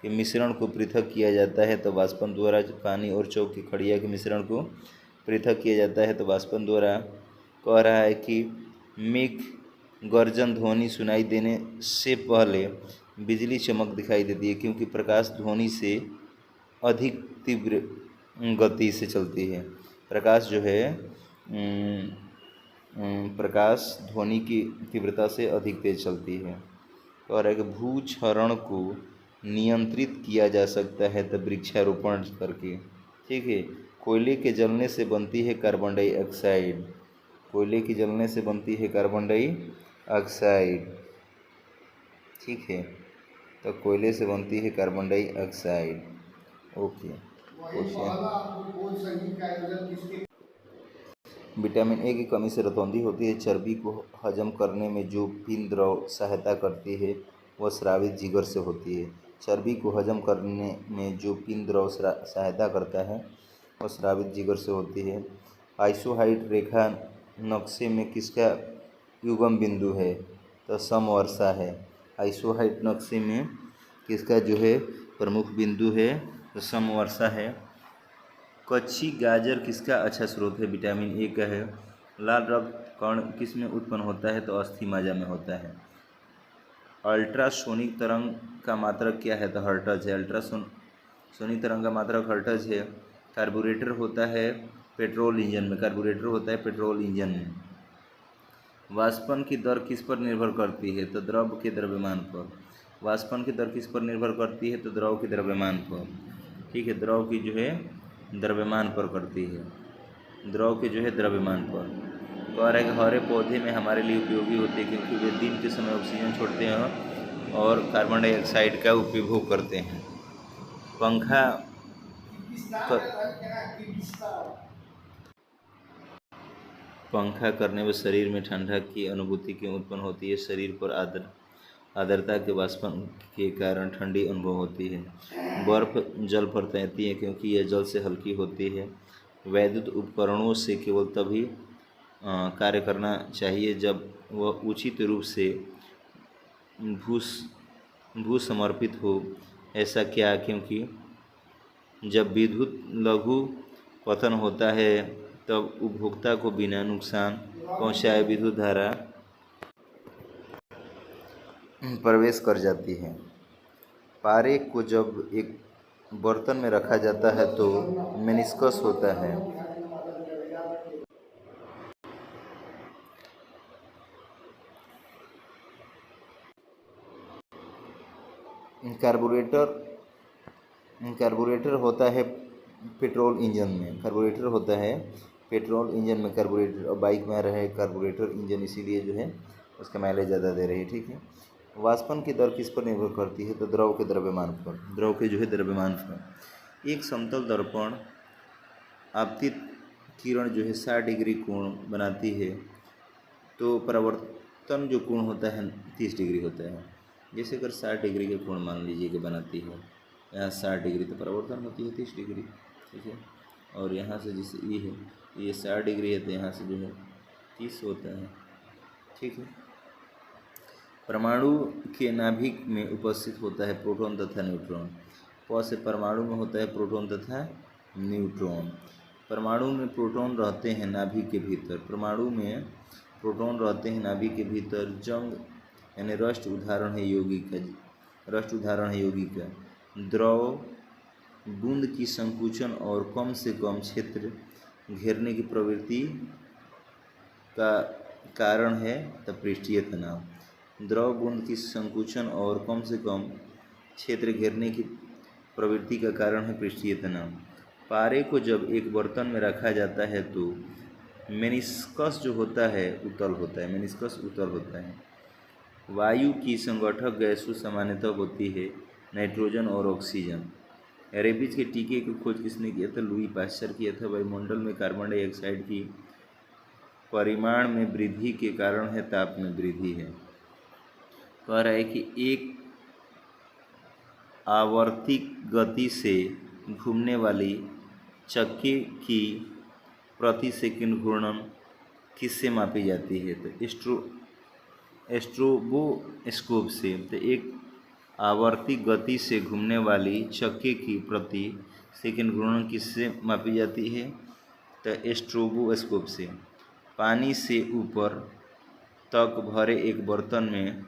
के मिश्रण को पृथक किया जाता है तो वाष्पन द्वारा। पानी और चौक की खड़िया के मिश्रण को पृथक किया जाता है तो वाष्पन द्वारा। कह रहा है कि मेघ गर्जन ध्वनि सुनाई देने से पहले बिजली चमक दिखाई देती है क्योंकि प्रकाश ध्वनि से अधिक तीव्र गति से चलती है। प्रकाश जो है प्रकाश ध्वनि की तीव्रता से अधिक तेज चलती है। और एक भूक्षरण को नियंत्रित किया जा सकता है तब वृक्षारोपण करके। ठीक है। कोयले के जलने से बनती है कार्बन डाइऑक्साइड। कोयले की जलने से बनती है कार्बन डाइऑक्साइड। ठीक है। तो कोयले से बनती है carbon dioxide. Okay. Vitamin A की कमी से रतौंधी होती है। चर्बी को हजम करने में जो पिंड द्रव सहायता करती है वह स्रावित जिगर से होती है। चर्बी को हजम करने में जो पिंड द्रव सहायता करता है वह स्रावित जिगर से होती है। आइसोहाइड रेखा नक्शे में किसका युग्म बिंदु है? तो समवर्षा है। आइसोहाइड नक्शे में किसका जो है प्रमुख बिंदु है? तो समवर्षा है। कच्ची गाजर किसका अच्छा स्रोत है? विटामिन ए का है। लाल रक्त कण किस में उत्पन्न होता है? तो अस्थि मज्जा में होता है। अल्ट्रासोनिक तरंग का मात्रक क्या है? तो हर्ट्ज है। अल्ट्रासोनिक तरंग का मात्रक हर्ट्ज है। कार्बोरेटर होता है पेट्रोल इंजन में। कार्बोरेटर होता है पेट्रोल इंजन में। वाष्पन की दर किस पर निर्भर करती है? तो द्रव के द्रव्यमान पर। वाष्पन की दर किस पर निर्भर करती है? तो द्रव के द्रव्यमान पर। ठीक है। द्रव की जो है द्रव्यमान पर करती है। द्रव के जो है द्रव्यमान पर। कह रहा है कि हरे पौधे में हमारे लिए उपयोगी होते हैं क्योंकि वे दिन के समय ऑक्सीजन छोड़ते हैं और कार्बन डाइऑक्साइड का उपभोग करते हैं। पंखा करने पर शरीर में ठंडक की अनुभूति क्यों उत्पन्न होती है? शरीर पर आर्द्रता के वाष्पन के कारण ठंडी अनुभव होती है। बर्फ जल पर तैरती है क्योंकि यह जल से हल्की होती है। वैद्युत उपकरणों से केवल तभी कार्य करना चाहिए जब वह उचित रूप से भूसमर्पित हो। ऐसा क्या? क्योंकि जब विद्युत लघु पतन होता है तब उपभोक्ता को बिना नुकसान पहुंचाए विद्युत धारा प्रवेश कर जाती है। पारे को जब एक बर्तन में रखा जाता है तो मेनिस्कस होता है। कार्बोरेटर होता है पेट्रोल इंजन में। कार्बोरेटर होता है पेट्रोल इंजन में कार्बोरेटर। और बाइक में रहे कार्बोरेटर इंजन, इसीलिए जो है उसका माइलेज ज़्यादा दे रही है। ठीक है, वाष्पन की दर किस पर निर्भर करती है? तो द्रव के द्रव्यमान पर, द्रव के जो है द्रव्यमान पर। एक समतल दर्पण आपतित किरण जो है 60 डिग्री कोण बनाती है, तो परावर्तन जो कोण होता है 30 डिग्री होता है। जैसे अगर 60 डिग्री का कोण मान लीजिए कि बनाती है, यहाँ 60 डिग्री, तो परावर्तन होती है 30 डिग्री। ठीक है, और यहाँ से जैसे ये है, ये 60 डिग्री है, तो यहाँ से जो है 30 होता है। ठीक है, परमाणु के नाभिक में उपस्थित होता है प्रोटॉन तथा न्यूट्रॉन। प से परमाणु में होता है प्रोटॉन तथा न्यूट्रॉन। परमाणु में प्रोटॉन रहते हैं नाभिक के भीतर, परमाणु में प्रोटॉन रहते हैं नाभिक के भीतर। जंग यानी रस्ट उदाहरण है यौगिक का, रस्ट उदाहरण है यौगिक का। द्रव बूंद की संकुचन और कम से कम क्षेत्र घेरने की प्रवृत्ति का कारण है तब पृष्ठीय तनाव। द्रव बूंद की संकुचन और कम से कम क्षेत्र घेरने की प्रवृत्ति का कारण है पृष्ठीय तनाव। पारे को जब एक बर्तन में रखा जाता है तो मेनिस्कस जो होता है उत्तल होता है, मेनिस्कस उत्तल होता है। वायु की संगठक गैसों सामान्यतः होती है नाइट्रोजन और ऑक्सीजन। रेबीज के टीके की खोज किसने किया था? लुई पाश्चर किया था। वायुमंडल में कार्बन डाइऑक्साइड की परिमाण में वृद्धि के कारण है ताप में वृद्धि है। कह रहा है कि एक आवर्तिक गति से घूमने वाली चक्के की प्रति सेकंड घूर्णन किससे मापी जाती है? तो स्ट्रोबोस्कोप से। तो एक आवर्तिक गति से घूमने वाली चक्के की प्रति सेकंड घूर्णन किससे मापी जाती है? तो स्ट्रोबोस्कोप से। पानी से ऊपर तक भरे एक बर्तन में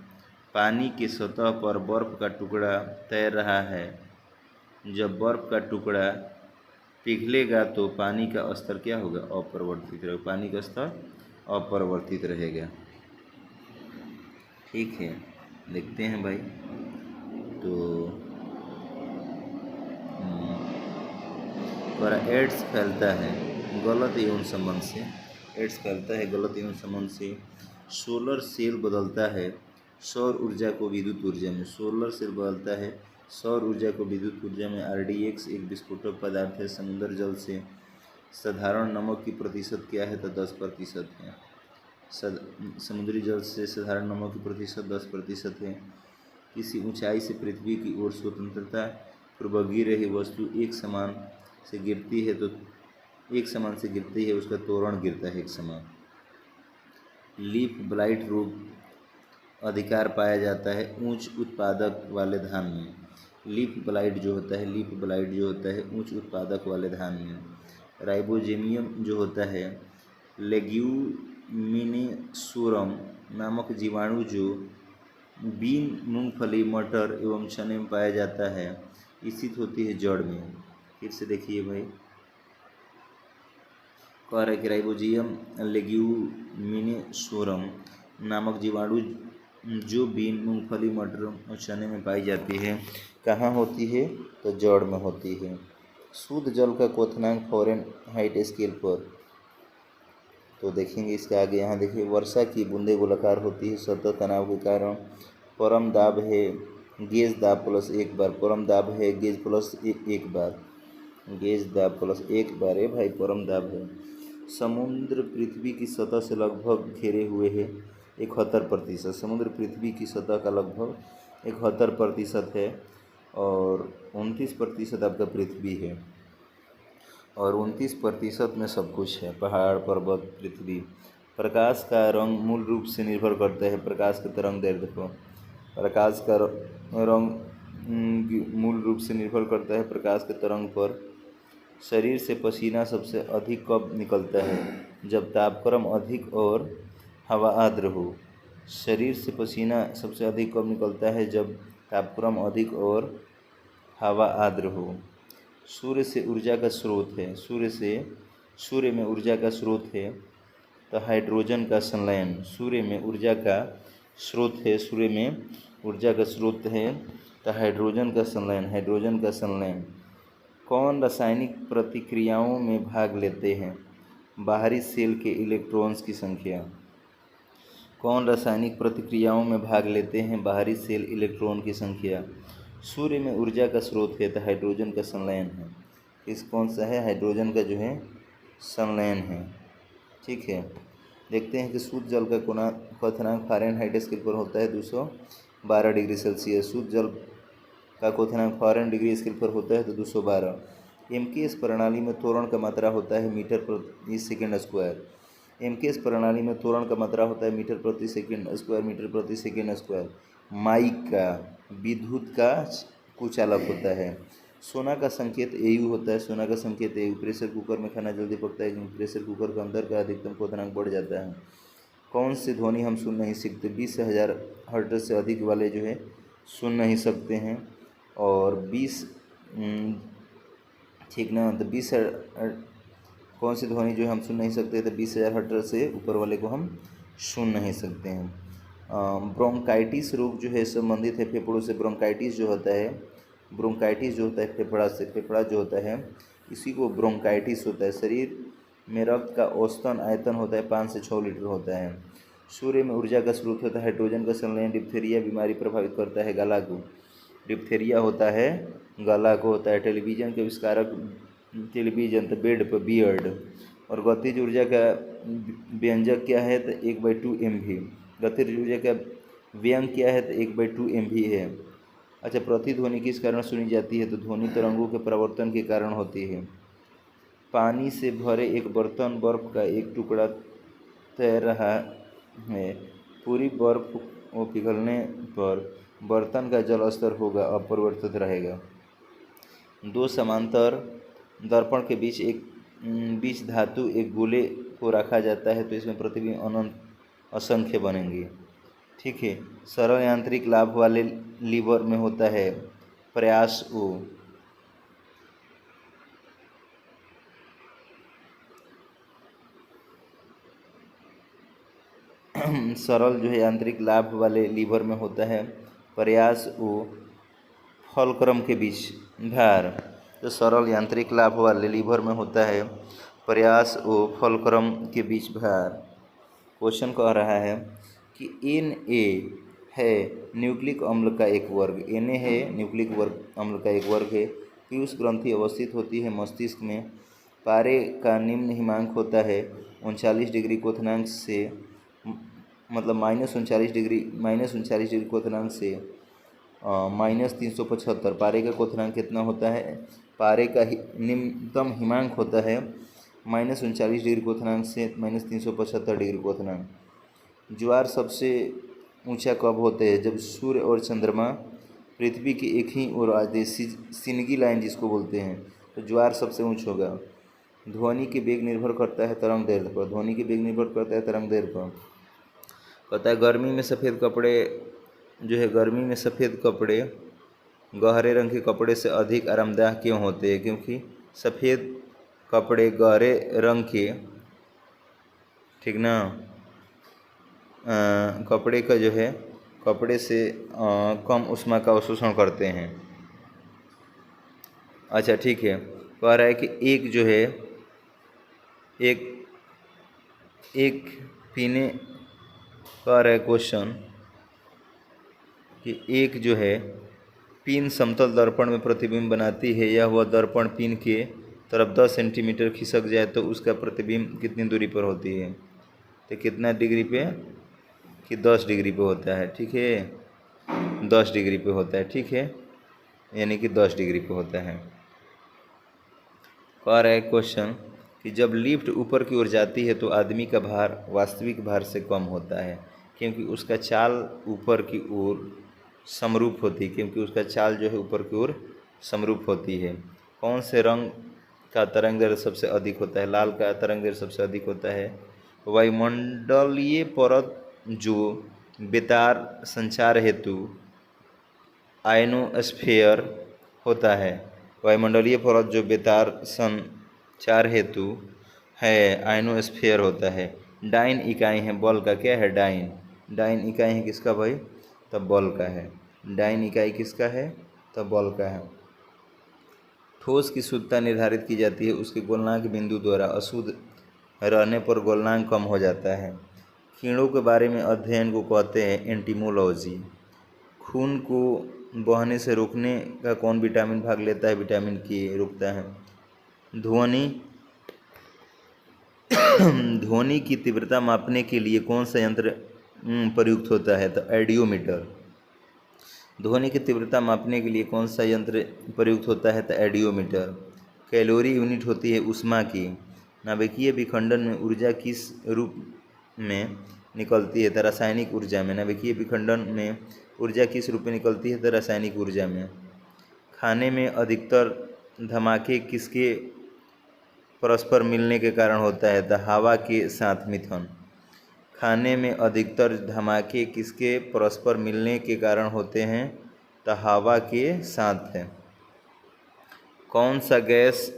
पानी की सतह पर बर्फ़ का टुकड़ा तैर रहा है। जब बर्फ़ का टुकड़ा पिघलेगा तो पानी का स्तर क्या होगा? अपरिवर्तित रहेगा, पानी का स्तर अपरिवर्तित रहेगा। ठीक है, देखते हैं भाई। तो एड्स फैलता है गलत यौन संबंध से, एड्स फैलता है गलत यौन संबंध से। सोलर सेल बदलता है सौर ऊर्जा को विद्युत ऊर्जा में, सोलर सेल बदलता है सौर ऊर्जा को विद्युत ऊर्जा में। RDX एक विस्फोटक पदार्थ है। समुद्र जल से साधारण नमक की प्रतिशत क्या है? तो 10% है। समुद्री जल से साधारण नमक की प्रतिशत 10% है। किसी ऊंचाई से पृथ्वी की ओर स्वतंत्रता पूर्वक गिर रही वस्तु एक समान से गिरती है, तो एक समान से गिरती है, उसका त्वरण गिरता है एक समान। लीफ ब्लाइट रोग अधिकार पाया जाता है उच्च उत्पादक वाले धान में। लीफ ब्लाइट जो होता है, लीफ ब्लाइट जो होता है उच्च उत्पादक वाले धान में। राइबोजेमियम जो होता है लेग्यूमिनेसोरम नामक जीवाणु जो बीन, मूंगफली, मटर एवं चने में पाया जाता है, स्थित होती है जड़ में। फिर से देखिए भाई, कह रहा है कि राइबोजियम लेग्यूमिनेसोरम नामक जीवाणु जो बीन, मूंगफली, मटर और चने में पाई जाती है, कहाँ होती है? तो जड़ में होती है। शुद्ध जल का क्वथनांक फ़ारेनहाइट स्केल पर, तो देखेंगे इसके आगे। यहाँ देखिए, वर्षा की बूंदें गोलाकार होती है सतह तनाव के कारण। परम दाब है गेज दाब प्लस 1 बार, परम दाब है गेज प्लस 1 बार, गेज दाब प्लस 1 बार है भाई, परम दाब है। समुद्र पृथ्वी की सतह से लगभग घेरे हुए है 71%। समुद्र पृथ्वी की सतह का लगभग 71% है और 29% आपका पृथ्वी है, और 29% में सब कुछ है, पहाड़, पर्वत, पृथ्वी। प्रकाश का रंग मूल रूप से निर्भर करता है प्रकाश के तरंग दैर्ध्य पर। प्रकाश का रंग मूल रूप से निर्भर करता है प्रकाश के तरंग पर। शरीर से पसीना सबसे अधिक कब निकलता है? जब तापक्रम अधिक और हवा आर्द्र हो। शरीर से पसीना सबसे अधिक कब निकलता है? जब तापक्रम अधिक और हवा आर्द्र हो। सूर्य से ऊर्जा का स्रोत है, सूर्य में ऊर्जा का स्रोत है तो हाइड्रोजन का संलयन। सूर्य में ऊर्जा का स्रोत है, सूर्य में ऊर्जा का स्रोत है तो हाइड्रोजन का संलयन, हाइड्रोजन का संलयन। कौन रासायनिक प्रतिक्रियाओं में भाग लेते हैं? बाहरी सेल के इलेक्ट्रॉन्स की संख्या। कौन रासायनिक प्रतिक्रियाओं में भाग लेते हैं? बाहरी सेल इलेक्ट्रॉन की संख्या। सूर्य में ऊर्जा का स्रोत है तो हाइड्रोजन का संलयन है। इस कौन सा है? हाइड्रोजन का जो है संलयन है। ठीक है, देखते हैं कि शुद्ध जल का क्वथनांक फ़ारेनहाइट स्केल पर होता है 212 डिग्री सेल्सियस। शुद्ध जल का क्वथनांक फ़ारेन डिग्री स्केल पर होता है तो 212। एमकेएस प्रणाली में त्वरण का मात्रा होता है मीटर प्रति सेकेंड स्क्वायर। एमकेएस प्रणाली में त्वरण का मात्रा होता है मीटर प्रति सेकेंड स्क्वायर, मीटर प्रति सेकेंड स्क्वायर। माइक का विद्युत का कुचालक होता है। सोना का संकेत एयू होता है। सोना का संकेत एयू। प्रेशर कुकर में खाना जल्दी पकता है क्योंकि प्रेशर कुकर के अंदर का अधिकतम क्वथनांक बढ़ जाता है। कौन से ध्वनि हम सुन नहीं सकते? 20,000 हर्ट्ज से अधिक वाले जो है सुन नहीं सकते हैं। और 20 ठीक ना, तो 20 कौन सी ध्वनि जो हम सुन नहीं सकते? तो 20,000 हर्ट्ज से ऊपर वाले को हम सुन नहीं सकते हैं। ब्रोंकाइटिस रोग जो है संबंधित है फेफड़ों से। ब्रोंकाइटिस जो होता है फेफड़ा से। फेफड़ा जो होता है इसी को ब्रोंकाइटिस होता है। शरीर में रक्त का औसतन आयतन होता है 5 से 6 लीटर होता है। सूर्य में ऊर्जा का स्रोत होता है हाइड्रोजन का संलयन। डिप्थीरिया बीमारी प्रभावित करता है गला को। डिप्थीरिया होता है गला को होता है। टेलीविज़न के आविष्कारक टेलीविज़न तो बेड पर बियर्ड। और गतिज ऊर्जा का व्यंजक क्या है? तो 1/2 MV। गतिज ऊर्जा का व्यंग क्या है? तो 1/2 MV है। अच्छा, प्रतिध्वनि किस कारण सुनी जाती है? तो ध्वनि तरंगों के परावर्तन के कारण होती है। पानी से भरे एक बर्तन, बर्फ का एक टुकड़ा तैर रहा है। पूरी बर्फ को पिघलने पर बर्तन का जल स्तर होगा अपरिवर्तित रहेगा। दो समांतर दर्पण के बीच धातु एक गोले को रखा जाता है तो इसमें प्रतिबिंब अनंत असंख्य बनेंगे। ठीक है, सरल यांत्रिक लाभ वाले लीवर में होता है प्रयास ओ। सरल जो है यांत्रिक लाभ वाले लीवर में होता है प्रयास ओ फलक्रम के बीच भार। तो सरल यांत्रिक लाभ वाले लीवर में होता है प्रयास ओ फलक्रम के बीच भार। क्वेश्चन कह रहा है कि Na है न्यूक्लिक अम्ल का एक वर्ग। Na है न्यूक्लिक अम्ल का एक वर्ग है। पीयूष ग्रंथि अवस्थित होती है मस्तिष्क में। पारे का निम्न हिमांक होता है 39 डिग्री क्वथनांक से, मतलब -39 डिग्री क्वथनांक से -375। पारे का क्वथनांक कितना होता है? पारे का निम्नतम हिमांक होता है -39 डिग्री क्वथनांक से -375 डिग्री क्वथनांक। ज्वार सबसे ऊंचा कब होते हैं? जब सूर्य और चंद्रमा पृथ्वी की एक ही ओर आते, सिनगी लाइन जिसको बोलते हैं, तो ज्वार सबसे ऊंच होगा। ध्वनि के वेग निर्भर करता है तरंग दैर्ध्य पर। ध्वनि के वेग निर्भर करता है तरंग दैर्ध्य पर। कहता है गर्मी में सफ़ेद कपड़े गहरे रंग के कपड़े से अधिक आरामदायक क्यों होते हैं? क्योंकि सफ़ेद कपड़े गहरे रंग के, ठीक ना, कपड़े का जो है कपड़े से कम ऊष्मा का अवशोषण करते हैं। अच्छा ठीक है, कह रहा है कि एक जो है एक पीने, कह रहा है क्वेश्चन कि एक जो है पिन समतल दर्पण में प्रतिबिंब बनाती है या वह दर्पण पिन के तरफ 10 सेंटीमीटर खिसक जाए तो उसका प्रतिबिंब कितनी दूरी पर होती है? तो कितना डिग्री पे? कि 10 डिग्री पे होता है। ठीक है, 10 डिग्री पे होता है। ठीक है, यानी कि 10 डिग्री पे होता है। कह रहा है क्वेश्चन कि जब लिफ्ट ऊपर की ओर जाती है तो आदमी का भार वास्तविक भार से कम होता है क्योंकि उसका चाल ऊपर की ओर समरूप होती है। क्योंकि उसका चाल जो है ऊपर की ओर समरूप होती है। कौन से रंग का तरंग दैर्ध्य सबसे अधिक होता है? लाल का तरंग दैर्ध्य सबसे अधिक होता है। वायुमंडलीय परत जो बेतार संचार हेतु आयनोस्फीयर होता है। वायुमंडलीय परत जो बेतार संचार हेतु है आयनोस्फीयर होता है। डाइन इकाई है बल का। क्या है? डाइन इकाई है किसका भाई? तब बल का है। डाइन इकाई किसका है? तब बल का है। ठोस की शुद्धता निर्धारित की जाती है उसके गलनांक बिंदु द्वारा। अशुद्ध रहने पर गलनांक कम हो जाता है। कीड़ों के बारे में अध्ययन को कहते हैं एंटीमोलॉजी। खून को बहने से रोकने का कौन विटामिन भाग लेता है? विटामिन के रोकता है। ध्वनि की तीव्रता मापने के लिए कौन सा यंत्र प्रयुक्त होता है? तो एडियोमीटर। ध्वनि की तीव्रता मापने के लिए कौन सा यंत्र प्रयुक्त होता है? तो एडियोमीटर। कैलोरी यूनिट होती है ऊष्मा की। नाभिकीय विखंडन में ऊर्जा किस रूप में निकलती है? तो रासायनिक ऊर्जा में। नाभिकीय विखंडन में ऊर्जा किस रूप में निकलती है? तो रासायनिक ऊर्जा में। खाने में अधिकतर धमाके किसके परस्पर मिलने के कारण होता है? तो हवा के साथ मिथन। खाने में अधिकतर धमाके किसके परस्पर मिलने के कारण होते हैं? तो हवा के साथ है। कौन सा गैस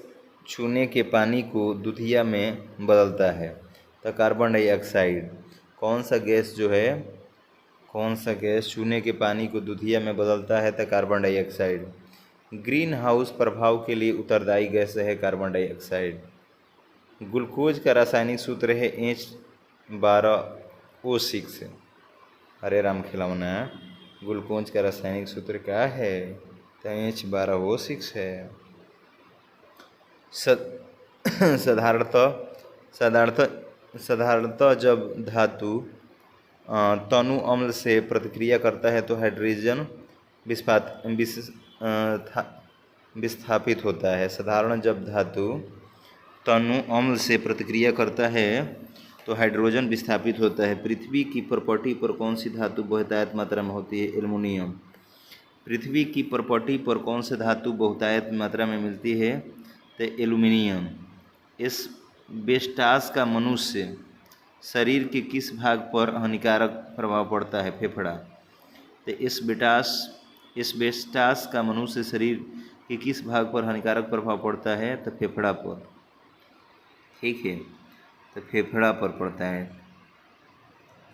छूने के पानी को दूधिया में बदलता है? तो कार्बन डाइऑक्साइड। कौन सा गैस छूने के पानी को दूधिया में बदलता है? तो कार्बन डाइऑक्साइड। ग्रीन हाउस प्रभाव के लिए उत्तरदायी गैस है कार्बन डाइऑक्साइड। ग्लूकोज का रासायनिक सूत्र है H12O6। हरे राम खिलौना। ग्लूकोज का रासायनिक सूत्र क्या है? तो H12O6 है। साधारणतः जब धातु तनु अम्ल से प्रतिक्रिया करता है तो हाइड्रोजन विस्थापित होता है। साधारण जब धातु तनु अम्ल से प्रतिक्रिया करता है तो हाइड्रोजन विस्थापित होता है। पृथ्वी की प्रॉपर्टी पर कौन सी धातु बहुतायत मात्रा में होती है? एल्युमिनियम। पृथ्वी की प्रॉपर्टी पर कौन सी धातु बहुतायत मात्रा में मिलती है? तो एल्युमिनियम। एस्बेस्टॉस का मनुष्य शरीर के किस भाग पर हानिकारक प्रभाव पड़ता है? फेफड़ा। तो एस्बेस्टॉस का मनुष्य शरीर के किस भाग पर हानिकारक प्रभाव पड़ता है? तो फेफड़ा पर। ठीक है, तो फेफड़ा पर पड़ता है,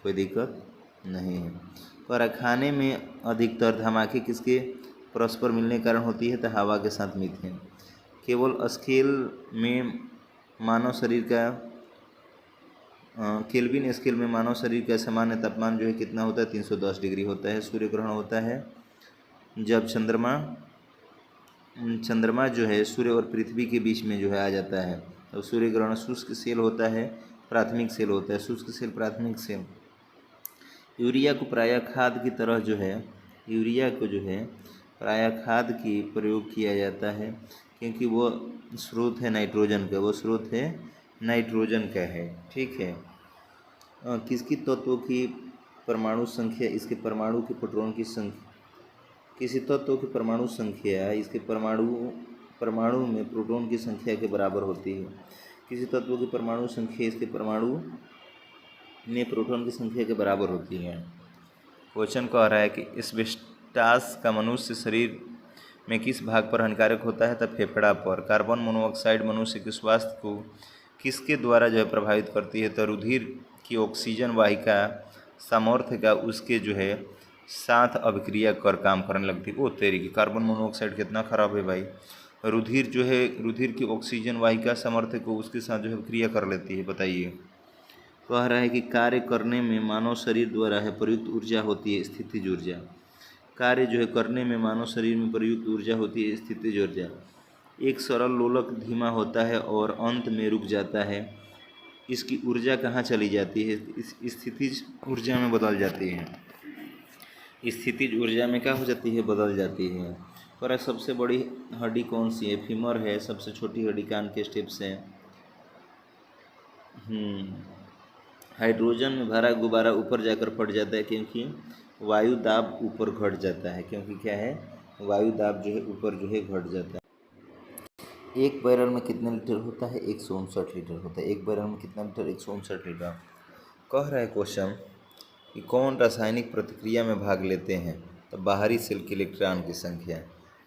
कोई दिक्कत नहीं है। और खाने में अधिकतर धमाके किसके परस्पर मिलने के कारण होती है? तो हवा के साथ मीथेन। केवल स्केल में मानव शरीर का केल्विन स्केल में मानव शरीर का सामान्य तापमान जो है कितना होता है? 310 डिग्री होता है। सूर्य ग्रहण होता है जब चंद्रमा जो है सूर्य और पृथ्वी के बीच में जो है आ जाता है। तो सूर्य ग्रहण शुष्क सेल होता है, प्राथमिक सेल होता है। शुष्क सेल, प्राथमिक सेल। यूरिया को प्रायः खाद की तरह प्रायः खाद की प्रयोग किया जाता है क्योंकि वो स्रोत है नाइट्रोजन का, है। ठीक है। किसकी तत्वों की परमाणु संख्या इसके परमाणु के प्रोटॉन की संख्या किसी तत्व की परमाणु संख्या इसके परमाणु में प्रोटॉन की संख्या के बराबर होती है। किसी तत्व की परमाणु संख्या इसके परमाणु में प्रोटॉन की संख्या के बराबर होती है। क्वेश्चन कह रहा है कि एस्बेस्टॉस का मनुष्य शरीर में किस भाग पर हानिकारक होता है? तो फेफड़ा पर। कार्बन मोनोऑक्साइड मनुष्य के स्वास्थ्य को किसके द्वारा जो है प्रभावित करती है? तो रुधिर की ऑक्सीजन वाहिका सामर्थ्य का उसके जो है साथ अभिक्रिया कर काम करने लगती है। ओ तेरी की, कार्बन मोनोऑक्साइड कितना खराब है भाई। रुधिर की ऑक्सीजन वाहिका सामर्थ्य को उसके साथ जो है क्रिया कर लेती है। बताइए। कह रहा है कि कार्य करने में मानव शरीर द्वारा है प्रयुक्त ऊर्जा होती है स्थितिज ऊर्जा। कार्य जो है करने में मानव शरीर में प्रयुक्त ऊर्जा होती है स्थितिज ऊर्जा। एक सरल लोलक धीमा होता है और अंत में रुक जाता है, इसकी ऊर्जा कहाँ चली जाती है? स्थितिज ऊर्जा में बदल जाती है। स्थितिज ऊर्जा में क्या हो जाती है? बदल जाती है। और सबसे बड़ी हड्डी कौन सी है? फीमर है। सबसे छोटी हड्डी कान के स्टेप्स है। हाइड्रोजन में भरा गुब्बारा ऊपर जाकर फट जाता है क्योंकि वायु दाब ऊपर घट जाता है। क्योंकि क्या है? वायु दाब जो है ऊपर जो है घट जाता है। एक बैरल में कितने लीटर होता है? 159 लीटर होता है। एक बैरल में कितना लीटर? 159 लीटर। कह रहा है क्वेश्चन कि कौन रासायनिक प्रतिक्रिया में भाग लेते हैं? तो बाहरी सेल के इलेक्ट्रॉन की संख्या।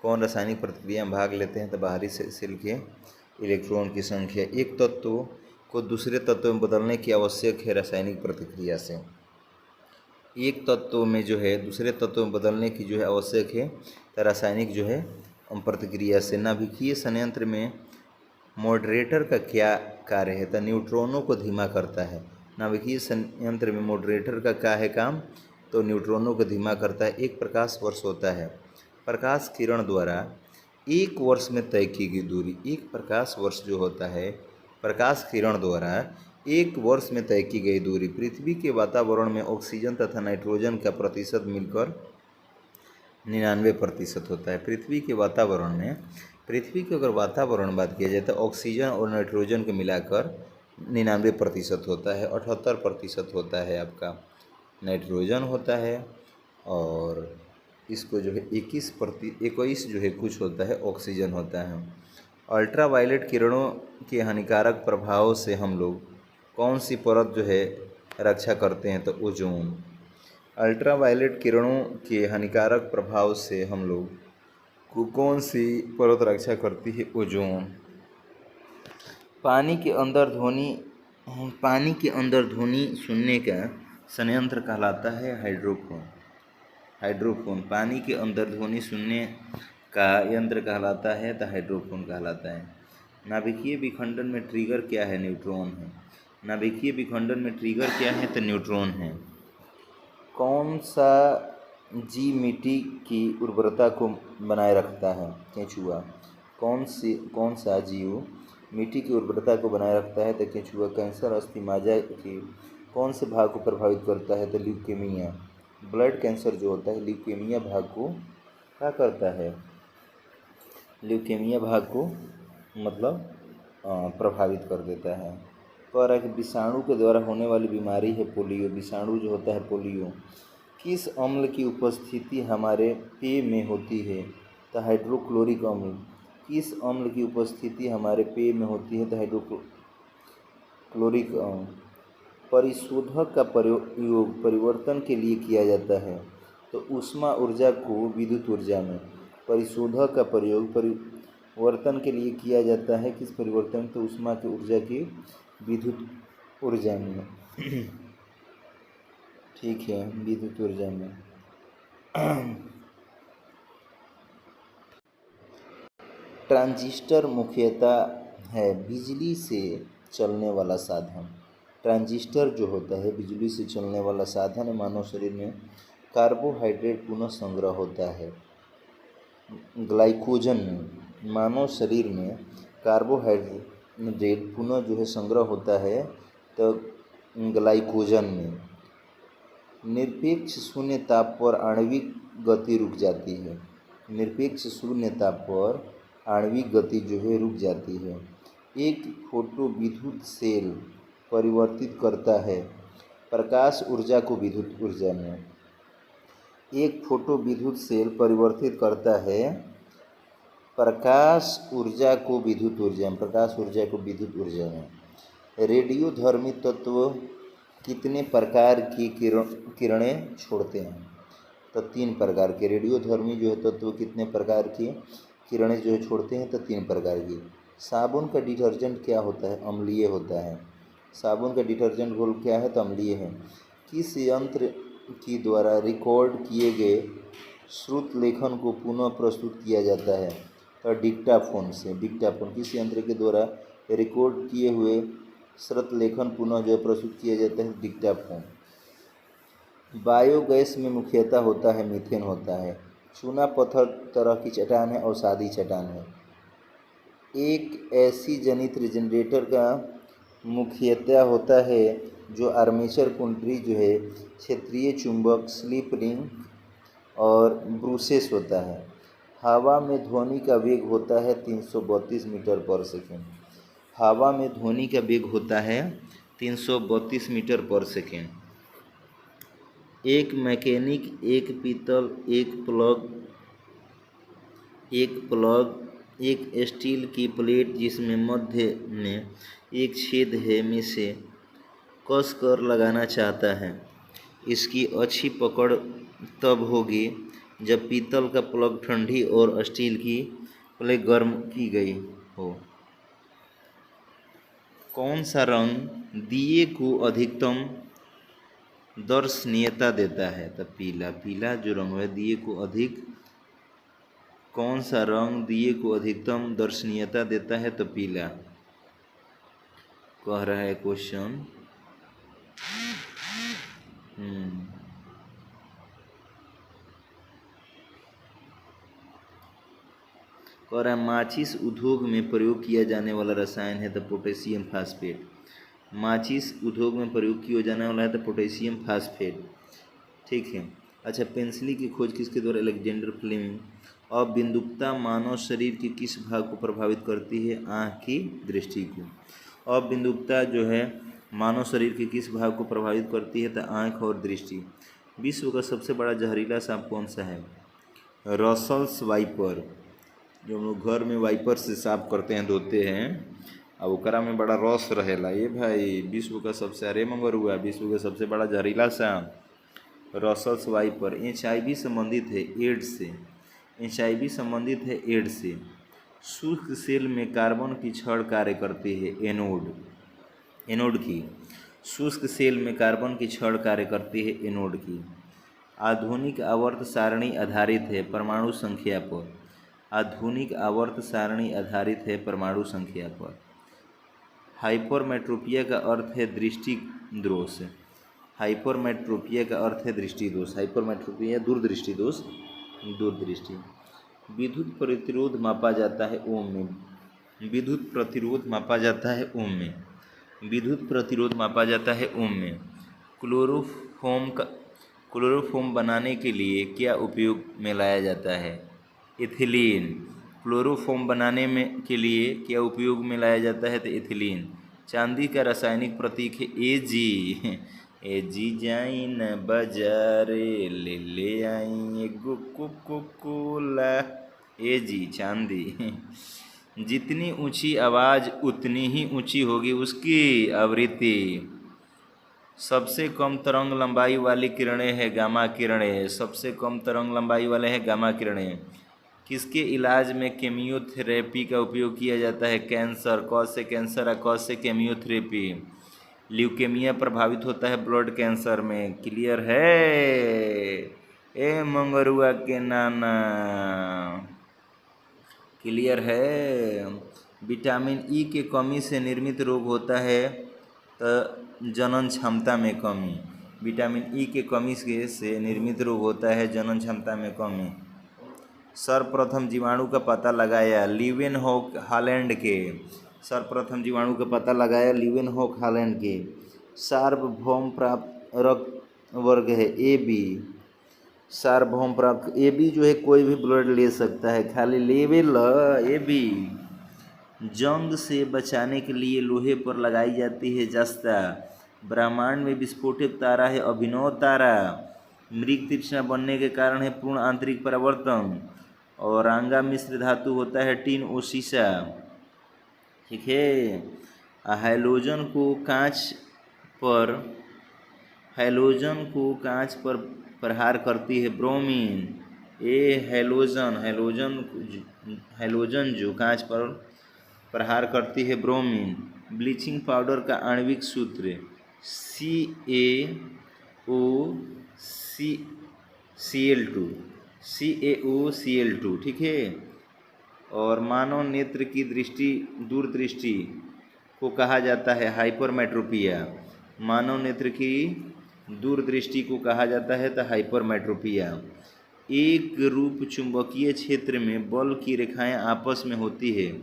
कौन रासायनिक प्रतिक्रिया में भाग लेते हैं? तो बाहरी सेल के इलेक्ट्रॉन की संख्या। एक तत्व को दूसरे तत्व में बदलने की आवश्यक है रासायनिक प्रतिक्रिया से। एक तत्व में जो है दूसरे तत्व में बदलने की जो है आवश्यक है तो रासायनिक जो है प्रतिक्रिया से। नाभिकीय संयंत्र में मॉडरेटर का क्या कार्य है? तो न्यूट्रॉनों को धीमा करता है। नाभिकीय संयंत्र में मॉडरेटर का क्या है काम, तो न्यूट्रॉनों को धीमा करता है। एक प्रकाश वर्ष होता है प्रकाश किरण द्वारा एक वर्ष में तय की गई दूरी। एक प्रकाश वर्ष जो होता है प्रकाश किरण द्वारा एक वर्ष में तय की गई दूरी। पृथ्वी के वातावरण में ऑक्सीजन तथा नाइट्रोजन का प्रतिशत मिलकर 99% होता है। पृथ्वी के वातावरण में, पृथ्वी के अगर वातावरण बात किया जाए तो ऑक्सीजन और नाइट्रोजन को मिलाकर 99% होता है। 78% होता है आपका नाइट्रोजन होता है, और इसको जो है 21 जो है कुछ होता है ऑक्सीजन होता है। अल्ट्रावायलेट किरणों के हानिकारक प्रभाव से हम लोग कौन सी परत जो है रक्षा करते हैं, तो ओजोन। अल्ट्रावायलेट किरणों के हानिकारक प्रभाव से हम लोग को कौन सी परत रक्षा करती है, ओजोन। पानी के अंदर ध्वनि सुनने का संयंत्र कहलाता है हाइड्रोफोन। हाइड्रोफोन पानी के अंदर ध्वनि सुनने का यंत्र कहलाता है, तो हाइड्रोफोन कहलाता है। नाभिकीय विखंडन में ट्रिगर क्या है, न्यूट्रॉन है। नाभिकीय विखंडन में ट्रिगर क्या है, तो न्यूट्रॉन है। कौन सा जीव मिट्टी की उर्वरता को बनाए रखता है, केंचुआ। कौन सा जीव मिट्टी की उर्वरता को बनाए रखता है, तो केंचुआ। कैंसर अस्थिमज्जा के कौन से भाग को प्रभावित करता है, तो ल्यूकेमिया। ब्लड कैंसर जो होता है ल्यूकेमिया भाग को क्या करता है, ल्यूकेमिया भाग को मतलब प्रभावित कर देता है। कह रहा है कि विषाणु के द्वारा होने वाली बीमारी है पोलियो। विषाणु जो होता है पोलियो। किस अम्ल की उपस्थिति हमारे पेय में होती है, तो हाइड्रोक्लोरिक अम्ल। किस अम्ल की उपस्थिति हमारे पेय में होती है, तो हाइड्रोक्लोरिक अम्ल। परिशोधक का प्रयोग परिवर्तन के लिए किया जाता है, तो ऊष्मा ऊर्जा को विद्युत ऊर्जा में। परिशोधक का प्रयोग परिवर्तन के लिए किया जाता है, किस परिवर्तन, तो ऊष्मा की ऊर्जा की विद्युत ऊर्जा में। ठीक है, विद्युत ऊर्जा में। ट्रांजिस्टर मुख्यतः है बिजली से चलने वाला साधन। ट्रांजिस्टर जो होता है बिजली से चलने वाला साधन है। मानव शरीर में कार्बोहाइड्रेट पुनः संग्रह होता है ग्लाइकोजन में। मानव शरीर में कार्बोहाइड्रेट पुनः जो है संग्रह होता है, तो ग्लाइकोजन में। निरपेक्ष शून्य ताप पर आणविक गति रुक जाती है। निरपेक्ष शून्य ताप पर आणविक गति जो है रुक जाती है। एक फोटो विद्युत सेल परिवर्तित करता है प्रकाश ऊर्जा को विद्युत ऊर्जा में। एक फोटो विद्युत सेल परिवर्तित करता है प्रकाश ऊर्जा को विद्युत ऊर्जा में। प्रकाश ऊर्जा को विद्युत ऊर्जा में। रेडियोधर्मी तत्व कितने प्रकार की किरणें छोड़ते हैं, तो 3 प्रकार के। रेडियोधर्मी जो है तत्व कितने प्रकार की किरणें जो है छोड़ते हैं, तो 3 प्रकार की। साबुन का डिटर्जेंट क्या होता है, अम्लीय होता है। साबुन का डिटर्जेंट घोल क्या है, तो अम्लीय है। किस यंत्र की द्वारा रिकॉर्ड किए गए श्रुत लेखन को पुनः प्रस्तुत किया जाता है, तो डिक्टाफोन से। डिक्टाफोन किस यंत्र के द्वारा रिकॉर्ड किए हुए श्रुत लेखन पुनः जो प्रस्तुत किया जाता है, डिक्टाफोन। बायोगैस में मुख्यतः होता है मीथेन होता है। चूना पत्थर तरह की चट्टान है और सादी चट्टान है। एक ऐसी जनित्र जनरेटर का मुख्यतः होता है जो आर्मेचर कुंडली जो है क्षेत्रीय चुंबक स्लिप रिंग और ब्रूसेस होता है। हवा में ध्वनि का वेग होता है 332 मीटर पर सेकेंड। हवा में ध्वनि का वेग होता है 332 मीटर पर सेकेंड। एक मैकेनिक एक पीतल एक स्टील की प्लेट जिसमें मध्य में एक छेद है में से कस कर लगाना चाहता है। इसकी अच्छी पकड़ तब होगी जब पीतल का प्लग ठंडी और स्टील की प्लेट गर्म की गई हो। कौन सा रंग दिए को अधिकतम दर्शनीयता देता है, तो पीला। पीला जो रंग है दिए को अधिक। कौन सा रंग दिए को अधिकतम दर्शनीयता देता है, तो पीला। कह रहा है क्वेश्चन हम्म, कह रहा है माचिस उद्योग में प्रयोग किया जाने वाला रसायन है द पोटेशियम फास्फेट। माचिस उद्योग में प्रयोग किया जाने वाला है द पोटेशियम फास्फेट। ठीक है। अच्छा, पेंसिली की खोज किसके द्वारा? Alexander Fleming. अबिंदुकता मानव शरीर के किस भाग को प्रभावित करती है? आँख की दृष्टि को। अबिंदुकता जो है मानव शरीर के किस भाग को प्रभावित करती है? तो आँख और दृष्टि। विश्व का सबसे बड़ा जहरीला सांप कौन सा है? Russell's wiper. जो हम लोग घर में वाइपर से साफ करते हैं, धोते हैं, अब ओकरा में बड़ा रस रहेला। ये भाई विश्व का सबसे, अरे मगर हुआ विश्व का सबसे बड़ा जहरीला सांप रसल्स वाइपर। HIV संबंधित है एड्स से। HIV संबंधित है एड्स से। शुष्क सेल में कार्बन की छड़ कार्य करती है एनोड। एनोड की शुष्क सेल में कार्बन की छड़ कार्य करती है एनोड की। आधुनिक आवर्त सारणी आधारित है परमाणु संख्या पर। आधुनिक आवर्त सारणी आधारित है परमाणु संख्या पर। हाइपरमेट्रोपिया का अर्थ है दृष्टि दोष। हाइपरमेट्रोपिया का अर्थ है दृष्टि दोष। हाइपरमेट्रोपिया दूरदृष्टि दोष, दूरदृष्टि। विद्युत प्रतिरोध मापा जाता है ओम में। विद्युत प्रतिरोध मापा जाता है ओम में। विद्युत प्रतिरोध मापा जाता है ओम में। क्लोरोफोम बनाने के लिए क्या उपयोग में लाया जाता है? एथिलीन। क्लोरोफोम बनाने में के लिए क्या उपयोग में लाया जाता है? तो एथिलीन। चांदी का रासायनिक प्रतीक है Ag। एजी जाई न बाजारे ले आई एगो कोको कोला। Ag चांदी। जितनी ऊंची आवाज़ उतनी ही ऊंची होगी उसकी आवृत्ति। सबसे कम तरंग लंबाई वाली किरणें है गामा किरणें। सबसे कम तरंग लंबाई वाले हैं गामा किरणें। किसके इलाज में केमियोथेरेपी का उपयोग किया जाता है? कैंसर। कौन से कैंसर है? कौन से केमियोथेरेपी? ल्यूकेमिया प्रभावित होता है ब्लड कैंसर में। क्लियर है? ए मंगरुआ के नाना, क्लियर है? विटामिन ई के कमी से निर्मित रोग होता है तो जनन क्षमता में कमी। विटामिन ई के कमी से निर्मित रोग होता है जनन क्षमता में कमी। सर्वप्रथम जीवाणु का पता लगाया लीवेनहॉक हॉलैंड के। सर्वप्रथम जीवाणु का पता लगाया लीवेनहॉक हॉलैंड के। सार्वभौम प्राप्त रक्त वर्ग है AB। सार्वभौम प्राप्त AB जो है कोई भी ब्लड ले सकता है, खाली लेवल AB। जंग से बचाने के लिए लोहे पर लगाई जाती है जस्ता। ब्रह्मांड में विस्फोटित तारा है अभिनव तारा। मृग तृष्णा बनने के कारण है पूर्ण आंतरिक परावर्तन। और आंगा मिश्र धातु होता है टिन ओ शीशा। ठीक है। हैलोजन को कांच पर प्रहार करती है ब्रोमीन। हैलोजन जो कांच पर प्रहार करती है ब्रोमीन। ब्लीचिंग पाउडर का आणविक सूत्र CaOCl2। ठीक है। और मानव नेत्र की दूरदृष्टि को कहा जाता है हाइपरमेट्रोपिया। मानव नेत्र की दूरदृष्टि को कहा जाता है तो हाइपरमेट्रोपिया। एक रूप चुंबकीय क्षेत्र में बल की रेखाएं आपस में होती है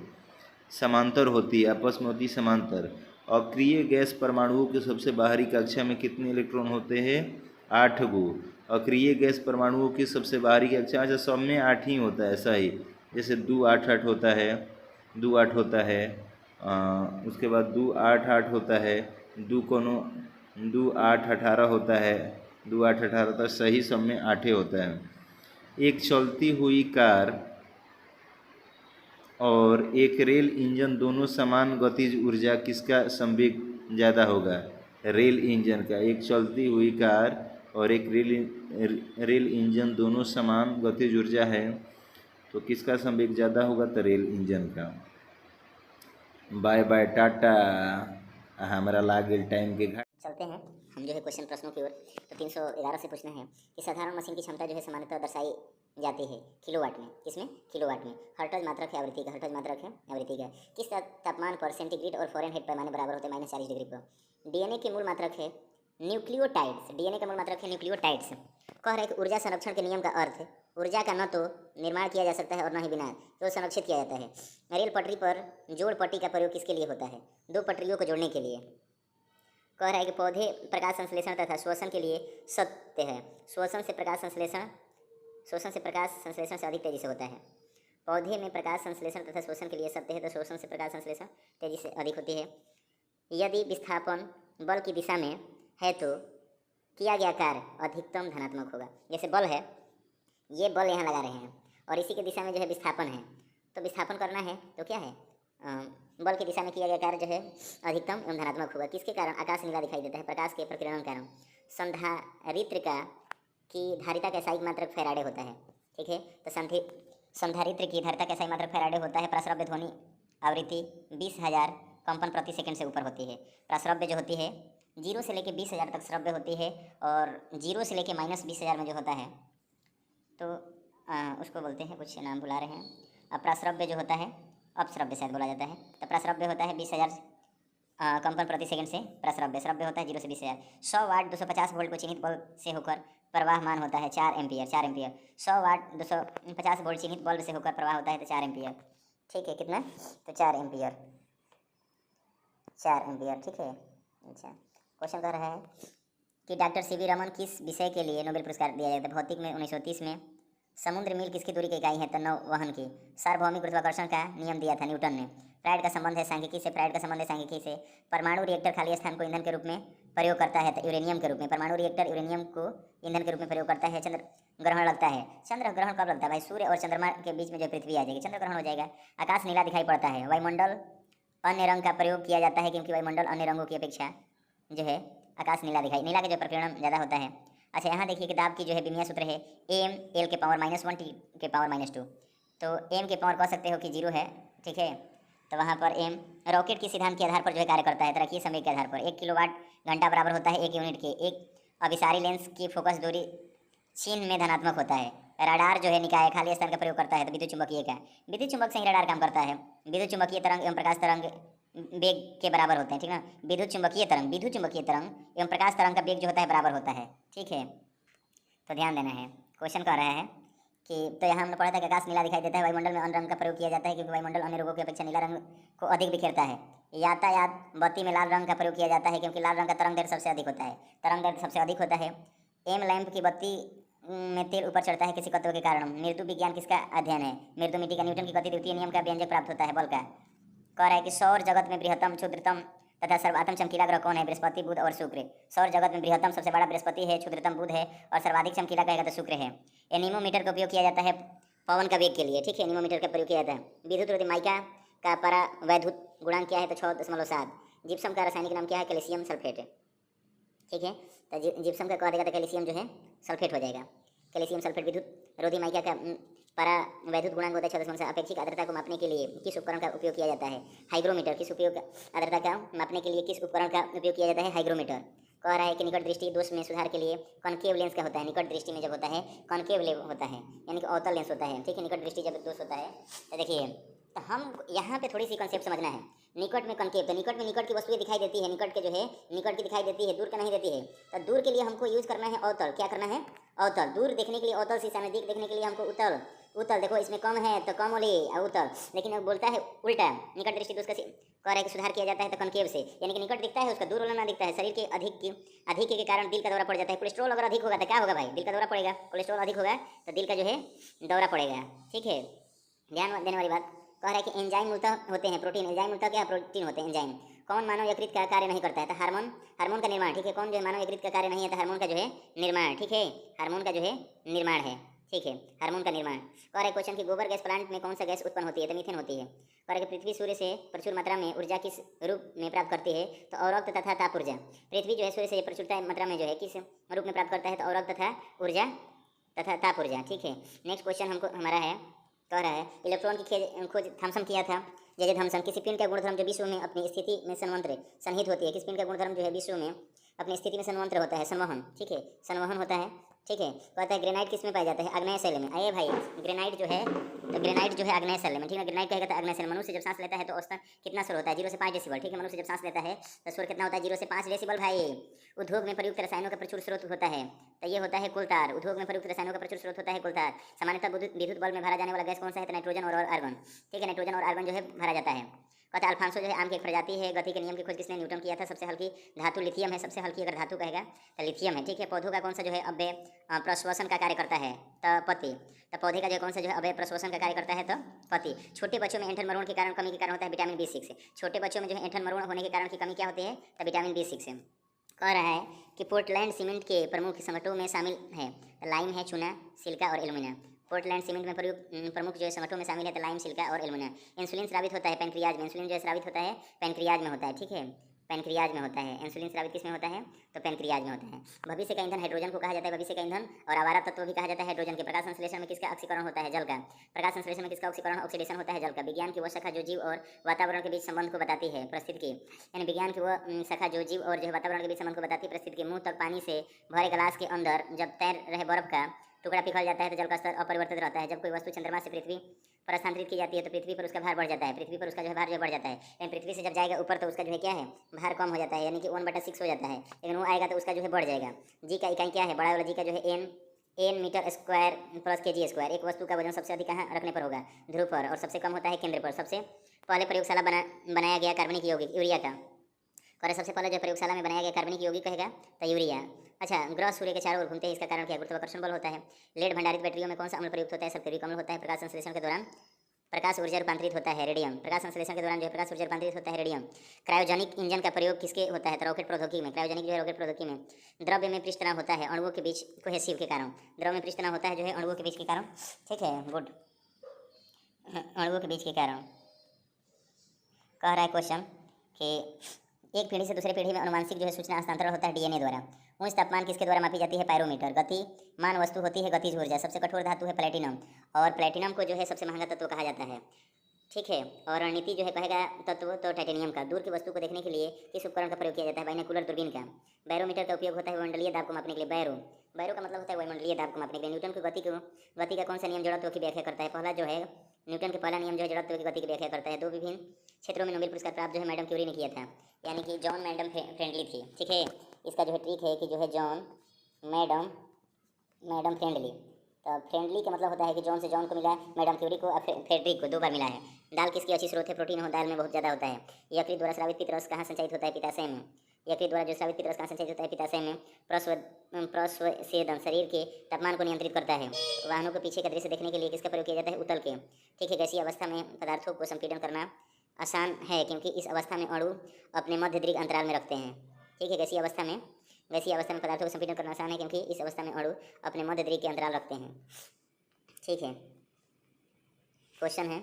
समांतर होती है, आपस में होती समांतर। अक्रिय गैस परमाणुओं के सबसे बाहरी कक्षा में कितने इलेक्ट्रॉन होते हैं? 8 गो। अक्रिय गैस परमाणुओं की सबसे बाहरी कक्षा, अच्छा सब में 8 ही होता है, ऐसा ही जैसे 2 8 8 होता है, 2 8 होता है, उसके बाद 2 8 8 होता है, 2 8 18 होता है, 2 8 18 तक सही सब में 8 होता है। एक चलती हुई कार और एक रेल इंजन दोनों समान गतिज ऊर्जा किसका संवेग ज़्यादा होगा? रेल इंजन का। एक चलती हुई कार और एक रेल इंजन दोनों समान गतिज ऊर्जा है तो किसका संवेग ज़्यादा होगा? तो रेल इंजन का। Bye bye tata. हमारा लागे टाइम के घाट। चलते हैं हम जो है क्वेश्चन प्रश्नों की ओर। तो 311 से पूछना है कि साधारण मशीन की क्षमता जो है सामान्यतः दर्शाई जाती है किलोवाट में। किसमें? किलोवाट में। हर्ट्ज मात्रक है आवृत्ति का। हर्ट्ज मात्रक है आवृत्ति का। किस तापमान पर सेंटीग्रेड और फ़ारेनहाइट पैमाने बराबर होते हैं? -40 डिग्री पर। DNA की मूल मात्रक है न्यूक्लियोटाइड्स, डीएनए का मूल मात्रक है न्यूक्लियोटाइड्स। कह रहे हैं कि ऊर्जा संरक्षण के नियम का अर्थ, ऊर्जा का न तो निर्माण किया जा सकता है और न ही विनाश, तो संरक्षित किया जाता है। रेल पटरी पर जोड़ पट्टी का प्रयोग किसके लिए होता है? दो पटरियों को जोड़ने के लिए। कह रहा है कि पौधे प्रकाश संश्लेषण तथा श्वसन के लिए सत्य है। श्वसन से प्रकाश संश्लेषण से अधिक तेजी से होता है। पौधे में प्रकाश संश्लेषण तथा श्वसन के लिए सत्य है, तो श्वसन से प्रकाश संश्लेषण तेजी से अधिक होती है। यदि विस्थापन बल की दिशा में है तो किया गया कार्य अधिकतम धनात्मक होगा। जैसे बल है, ये बल यहाँ लगा रहे हैं और इसी की दिशा में जो है विस्थापन है, तो विस्थापन करना है तो क्या है, बल की दिशा में किया गया कार्य जो है अधिकतम एवं धनात्मक होगा। किसके कारण? आकाश नीला दिखाई देता है, प्रकाश के प्रकीर्णन कारण। संधारित्र की धारिता का इकाई मात्रक फैराडे होता है। ठीक है, तो संधारित्र की धारिता का इकाई मात्रक फैराडे होता है। प्रस्रव्य ध्वनि आवृत्ति 20,000 कंपन प्रति सेकंड से ऊपर होती है। प्रस्रव्य जो होती है 0 से लेकर 20,000 तक श्रव्य होती है, और 0 से लेकर -20,000 में जो होता है तो उसको बोलते हैं, कुछ नाम भुला रहे हैं। अब प्रस्रव्य जो होता है, अपश्रव्य शायद बोला जाता है। तो प्रस्रव्य होता है 20,000 कंपन प्रति सेकंड से प्रस्रव्य। श्रव्य होता है 0 से 20,000। 100 वाट 250 वोल्ट को चिन्हित बल्ब से होकर प्रवाहमान होता है 4 एम्पियर। 100 वाट 250 वोल्ट चिन्हित बल्ब से होकर प्रवाह होता है तो 4 एम्पियर। ठीक है, कितना? तो 4 एम्पियर। ठीक है। अच्छा, क्वेश्चन कर रहा है कि डॉक्टर सीवी रमन किस विषय के लिए नोबेल पुरस्कार दिया जाता है? भौतिक में 1930 में। समुद्र मील किसकी दूरी की इकाई है? तो नौवहन की। सार्वभौमिक गुरुत्वाकर्षण का नियम दिया था न्यूटन ने। फ्राइड का संबंध है सांख्यिकी से। परमाणु रिएक्टर खाली स्थान को ईंधन के रूप में प्रयोग करता है तो यूरेनियम के रूप में। परमाणु रिएक्टर यूरेनियम को ईंधन के रूप में प्रयोग करता है। चंद्र ग्रहण लगता है। चंद्र ग्रहण कब लगता है भाई? सूर्य और चंद्रमा के बीच में जो पृथ्वी आ जाएगी, चंद्र ग्रहण हो जाएगा। आकाश नीला दिखाई पड़ता है। वायुमंडल अन्य रंग का प्रयोग किया जाता है क्योंकि वायुमंडल अन्य रंगों की अपेक्षा जो है आकाश नीला के जो प्रकीर्णन ज़्यादा होता है। अच्छा, यहाँ देखिए कि दाब की जो है विमीय सूत्र है m l के पावर -1 t के पावर -2। तो m के पावर कह सकते हो कि 0 है। ठीक है, तो वहाँ पर m रॉकेट के सिद्धांत के आधार पर जो है कार्य करता है। तरक्की समय के आधार पर 1 किलोवाट घंटा बराबर होता है 1 यूनिट के। एक अभिसारी लेंस की फोकस दूरी चीन में धनात्मक होता है। रडार जो है निकाय खाली स्थान का प्रयोग करता है तो विद्युत चुंबकीय का। विद्युत चुंबक से ही रडार काम करता है। विद्युत चुंबकीय तरंग एवं प्रकाश तरंग वेग के बराबर होते हैं। ठीक ना, विद्युत चुंबकीय तरंग एवं प्रकाश तरंग का वेग जो होता है बराबर होता है। ठीक है, तो ध्यान देना है। क्वेश्चन कह रहा है कि तो यहाँ हमने पढ़ा था कि आकाश नीला दिखाई देता है। वायुमंडल में अन्य रंग का प्रयोग किया जाता है क्योंकि वायुमंडल अन्य रंगों की अपेक्षा नीला रंग को अधिक बिखेरता है। यातायात बत्ती में लाल रंग का प्रयोग किया जाता है क्योंकि लाल रंग का तरंग दैर्ध्य सबसे अधिक होता है। एम लैंप की बत्ती में तेल ऊपर चढ़ता है किसी तत्व के कारण। मृदु विज्ञान किसका अध्ययन है? मृदु मिट्टी का। न्यूटन की गति द्वितीय नियम का व्यंजक प्राप्त होता है बल का। कह रहा है कि सौर जगत में बृहत्तम, क्षुद्रतम तथा सर्वाधिक चमकीला ग्रह कौन है? बृहस्पति, बुध और शुक्र। सौर जगत में बृहत्तम सबसे बड़ा बृहस्पति है, क्षुद्रतम बुध है और सर्वाधिक चमकीला कहेगा तो शुक्र है। एनीमोमीटर का उपयोग किया जाता है पवन का वेग के लिए। ठीक है, एनीमोमीटर का प्रयोग किया जाता है। विद्युत रोधी माइका का परावैद्युत गुणांक क्या है? तो 6.7। जिप्सम का रासायनिक नाम क्या है? Calcium sulphate. ठीक है, तो जिप्सम का कह देगा तो कैल्शियम जो है सल्फेट हो जाएगा। Calcium sulphate. विद्युत रोधी माइका का परावैद्युत गुणांक होता है 6.7। अपेक्षिक आर्द्रता को मापने के लिए किस उपकरण का उपयोग किया जाता है? हाइग्रोमीटर। आर्द्रता का मापने के लिए किस उपकरण का उपयोग किया जाता है? हाइग्रोमीटर। कह रहा है कि निकट दृष्टि दोष में सुधार के लिए कॉनकेव लेंस का होता है। निकट दृष्टि में जब होता है कॉनकेव लेंस होता है, यानी कि अवतल लेंस होता है। ठीक है, निकट दृष्टि जब दोष होता है तो देखिए, तो हम यहाँ पे थोड़ी सी कॉन्सेप्ट समझना है। निकट में कॉनकेव, तो निकट में निकट की वस्तुएं दिखाई देती है, निकट के जो है निकट की दिखाई देती है, दूर का नहीं देती है। तो दूर के लिए हमको यूज करना है अवतल। क्या करना है? अवतल। दूर देखने के लिए अवतल शीशा, नजदीक देखने के लिए हमको उतल। देखो इसमें कम है तो कम वाली उतल, लेकिन अब बोलता है उल्टा। निकट दृष्टि दोष का कह रहा है कि सुधार किया जाता है तो कॉनकेव से, यानी कि निकट दिखता है उसका, दूर वाला ना दिखता है। शरीर के अधिक के कारण दिल का दौरा पड़ जाता है। कोलेस्ट्रॉल अगर अधिक होगा तो क्या होगा भाई? दिल का दौरा पड़ेगा। कोलेस्ट्रॉल अधिक होगा तो दिल का जो है दौरा पड़ेगा। ठीक है, ध्यान देने वाली बात। कह रहा है कि एंजाइम मूलतः होते हैं प्रोटीन। एंजाइम मूलतः क्या? प्रोटीन होते हैं एंजाइम। कौन मानव यकृत का कार्य नहीं करता है? तो हार्मोन का निर्माण। ठीक है, कौन जो है मानव यकृत का कार्य नहीं है? तो हार्मोन का जो है निर्माण। ठीक है, हार्मोन का जो है निर्माण है। ठीक है, हार्मोन का निर्माण। कह रहे क्वेश्चन की गोबर गैस प्लांट में कौन सा गैस उत्पन्न होती है? तो मीथेन होती है। कह रहे कि पृथ्वी सूर्य से प्रचुर मात्रा में ऊर्जा किस रूप में प्राप्त करती है? तो अवरक्त तथा ताप ऊर्जा। पृथ्वी जो है सूर्य से प्रचुर मात्रा में जो है किस रूप में प्राप्त करता है? तो अवरक्त तथा ऊर्जा तथा ताप ऊर्जा। ठीक है, नेक्स्ट क्वेश्चन हमको हमारा है, कह रहा है इलेक्ट्रॉन की खोज थॉमसन किया था। जैसे थॉमसन। किसी पिंड का गुणधर्म जो विश्व में अपनी स्थिति में सन्निहित होती है। किस पिंड का गुणधर्म जो है विश्व में अपनी स्थिति में संवंत्र होता है, संवहन, ठीक है, संवहन होता है, ठीक है। कहता है ग्रेनाइट किस में पाया जाता है? आग्नेय शैल में। आइए भाई, ग्रेनाइट जो है, तो ग्रेनाइट जो है आग्नेय शैल में, ठीक है। ग्रेनाइट कहेगा तो आग्नेय शैल। मनुष्य जब सांस लेता है तो औसतन कितना स्वर होता है? 0 से 5 डेसिबल, ठीक है। मनुष्य जब सांस लेता है तो स्वर कितना होता है? 0 से 5 डेसिबल भाई। उद्योग में प्रयुक्त रसायनों का प्रचुर स्रोत होता है, तो ये होता है कोलतार। उद्योग में प्रयुक्त रसायनों का प्रचुर स्रोत होता है कोलतार। सामान्यतः विद्युत बल्ब में भरा जाने वाला गैस कौन सा है? तो नाइट्रोजन और आर्गन, ठीक है। नाइट्रोजन और आर्गन जो है भरा जाता है। कहता है अल्फांसो जो है आम की एक प्रजाति है। गति के नियम की खोज किसने? न्यूटन किया था। सबसे हल्की धातु लिथियम है। सबसे हल्की अगर धातु कहेगा तो लिथियम है, ठीक है। पौधों का कौन सा जो है अव्यय प्रश्वसन का कार्य करता है? तो पति। तो पौधे का जो कौन सा जो है अव्यय प्रश्वसन का कार्य करता है? तो पति। छोटे बच्चों में ऐंठन मरोड़ के कारण कमी के कारण होता है विटामिन B6। छोटे बच्चों में जो है ऐंठन मरोड़ होने के कारण की कमी क्या होती है? तो विटामिन B6 है। कह रहा है कि पोर्टलैंड सीमेंट के प्रमुख संगठनों में शामिल है लाइम है, चूना, सिलिका और एल्यूमिनियम। पोर्टलैंड सीमेंट में प्रमुख जो है संगठनों में शामिल है तो लाइम, सिलिका और एल्यूमिनियम। इंसुलिन स्रावित होता है पैनक्रियाज में। इंसुलिन जो है स्रावित होता है पैनक्रियाज में होता है, ठीक है। पैनक्रियाज में होता है इंसुलिन स्रावित। किस में होता है? तो पैनक्रियाज में होता है। भविष्य का ईंधन हाइड्रोजन को कहा जाता है, भविष्य का ईंधन। और आवारा तत्व भी कहा जाता है हाइड्रोजन के। प्रकाश संश्लेषण में किसका ऑक्सीकरण होता है? जल का। प्रकाश संश्लेषण में किसका ऑक्सीकरण ऑक्सीडेशन होता है? जल का। विज्ञान की वह शाखा जो जीव और वातावरण के बीच संबंध को बताती है परिस्थिति, यानी विज्ञान की वह शाखा जो जीव और जो है वातावरण के बीच संबंध को बताती है परिस्थिति के। मुंह तक पानी से भरे गिलास के अंदर जब तैर रहे बर्फ का टुकड़ा पिघल जाता है तो जल का स्तर अपरिवर्तित रहता है। जब कोई वस्तु चंद्रमा से पृथ्वी पर स्थानांतरित की जाती है तो पृथ्वी पर उसका भार बढ़ जाता है। पृथ्वी पर उसका जो है भार जो बढ़ जाता है, लेकिन पृथ्वी से जब जाएगा ऊपर तो उसका जो है क्या है? भार कम हो जाता है, यानी कि 1/6 हो जाता है। लेकिन वो आएगा तो उसका जो है बढ़ जाएगा। जी का इकाई क्या है? बड़ा वाला जी का जो है N metre square plus kg square. एक वस्तु का वजन सबसे अधिक कहाँ रखने पर होगा? ध्रुव पर। और सबसे कम होता है केंद्र पर। सबसे पहले प्रयोगशाला बनाया गया कार्बनिक यौगिक यूरिया का। और सबसे पहले जो प्रयोगशाला में बनाया गया कार्बनिक यौगिक कहेगा तो यूरिया। अच्छा, ग्रह सूर्य के चारों ओर घूमते हैं, इसका कारण क्या? गुरुत्वाकर्षण बल होता है। लेड भंडारित बैटरियों में कौन सा अम्ल प्रयुक्त होता है? सल्फ्यूरिक अम्ल होता है। प्रकाश संश्लेषण के दौरान प्रकाश ऊर्जा रूपांतरित होता है रेडियम। प्रकाश संश्लेषण के दौरान जो है प्रकाश ऊर्जा रूपांतरित होता है रेडियम। क्रायोजेनिक इंजन का प्रयोग किसके होता है? तो रॉकेट प्रौद्योगिकी में। क्रायोजेनिक जो है रॉकेट प्रौद्योगिकी में। द्रव्य में पृष्ठ तनाव होता है अणुओं के बीच कोहेसिव के कारण। द्रव्य में पृष्ठ तनाव होता है जो है अणुओं के बीच के कारण, ठीक है। गुड, अणुओं के बीच के कारण। कह रहा है क्वेश्चन कि एक पीढ़ी से दूसरे पीढ़ी में अनुवांशिक जो है सूचना हस्तांतरण होता है डीएनए द्वारा। उच्च तापमान किसके द्वारा मापी जाती है? पायरोमीटर। गतिमान वस्तु होती है गतिज ऊर्जा। सबसे कठोर धातु है प्लेटिनम, और प्लेटिनम को जो है सबसे महंगा तत्व कहा जाता है, ठीक है। और रणनीति जो है कहेगा तत्व तो टाइटेनियम का। दूर की वस्तु को देखने के लिए किस उपकरण का प्रयोग किया जाता है? बाइनोकुलर दूरबीन का। बैरोमीटर का उपयोग होता है वायुमंडलीय दाब को मापने के लिए। बैरो का मतलब होता है वायुमंडलीय दाब को मापने के लिए। न्यूटन की गति का कौन सा नियम जड़त्व की व्याख्या करता है? पहला जो है न्यूटन के पहला नियम जो है जड़त्व की गति की व्याख्या करता है। दो विभिन्न क्षेत्रों में नोबेल पुरस्कार प्राप्त जो है मैडम क्यूरी ने किया था, यानी कि जॉन मैडम फ्रेंडली थी, ठीक है। इसका जो है ट्रिक है कि जो है जॉन मैडम फ्रेंडली। तो फ्रेंडली का मतलब होता है कि जॉन से जॉन को मिला, मैडम क्यूरी को फ्रेडरिक को 2 बार मिला है। दाल किसकी अच्छी स्रोत है? प्रोटीन हो दाल में बहुत ज़्यादा होता है। यकृत द्वारा स्रावित पित्तरस कहाँ संचालित होता है? पित्ताशय में। यकृत द्वारा जो स्रावित पित्तरस कहाँ संचालित होता है? पित्ताशय में। प्रस्वसेदन शरीर के तापमान को नियंत्रित करता है। वाहनों के पीछे का दृश्य देखने के लिए किसका प्रयोग किया जाता है? उत्तल के, ठीक है। गैसीय अवस्था में पदार्थों को संपीड़न करना आसान है क्योंकि इस अवस्था में अणु अपने मध्य दीर्घ अंतराल में रखते हैं, ठीक है। गैसीय अवस्था में पदार्थों को संपीड़न करना आसान है क्योंकि इस अवस्था में अणु अपने मध्य दीर्घ के अंतराल रखते हैं, ठीक है। क्वेश्चन है,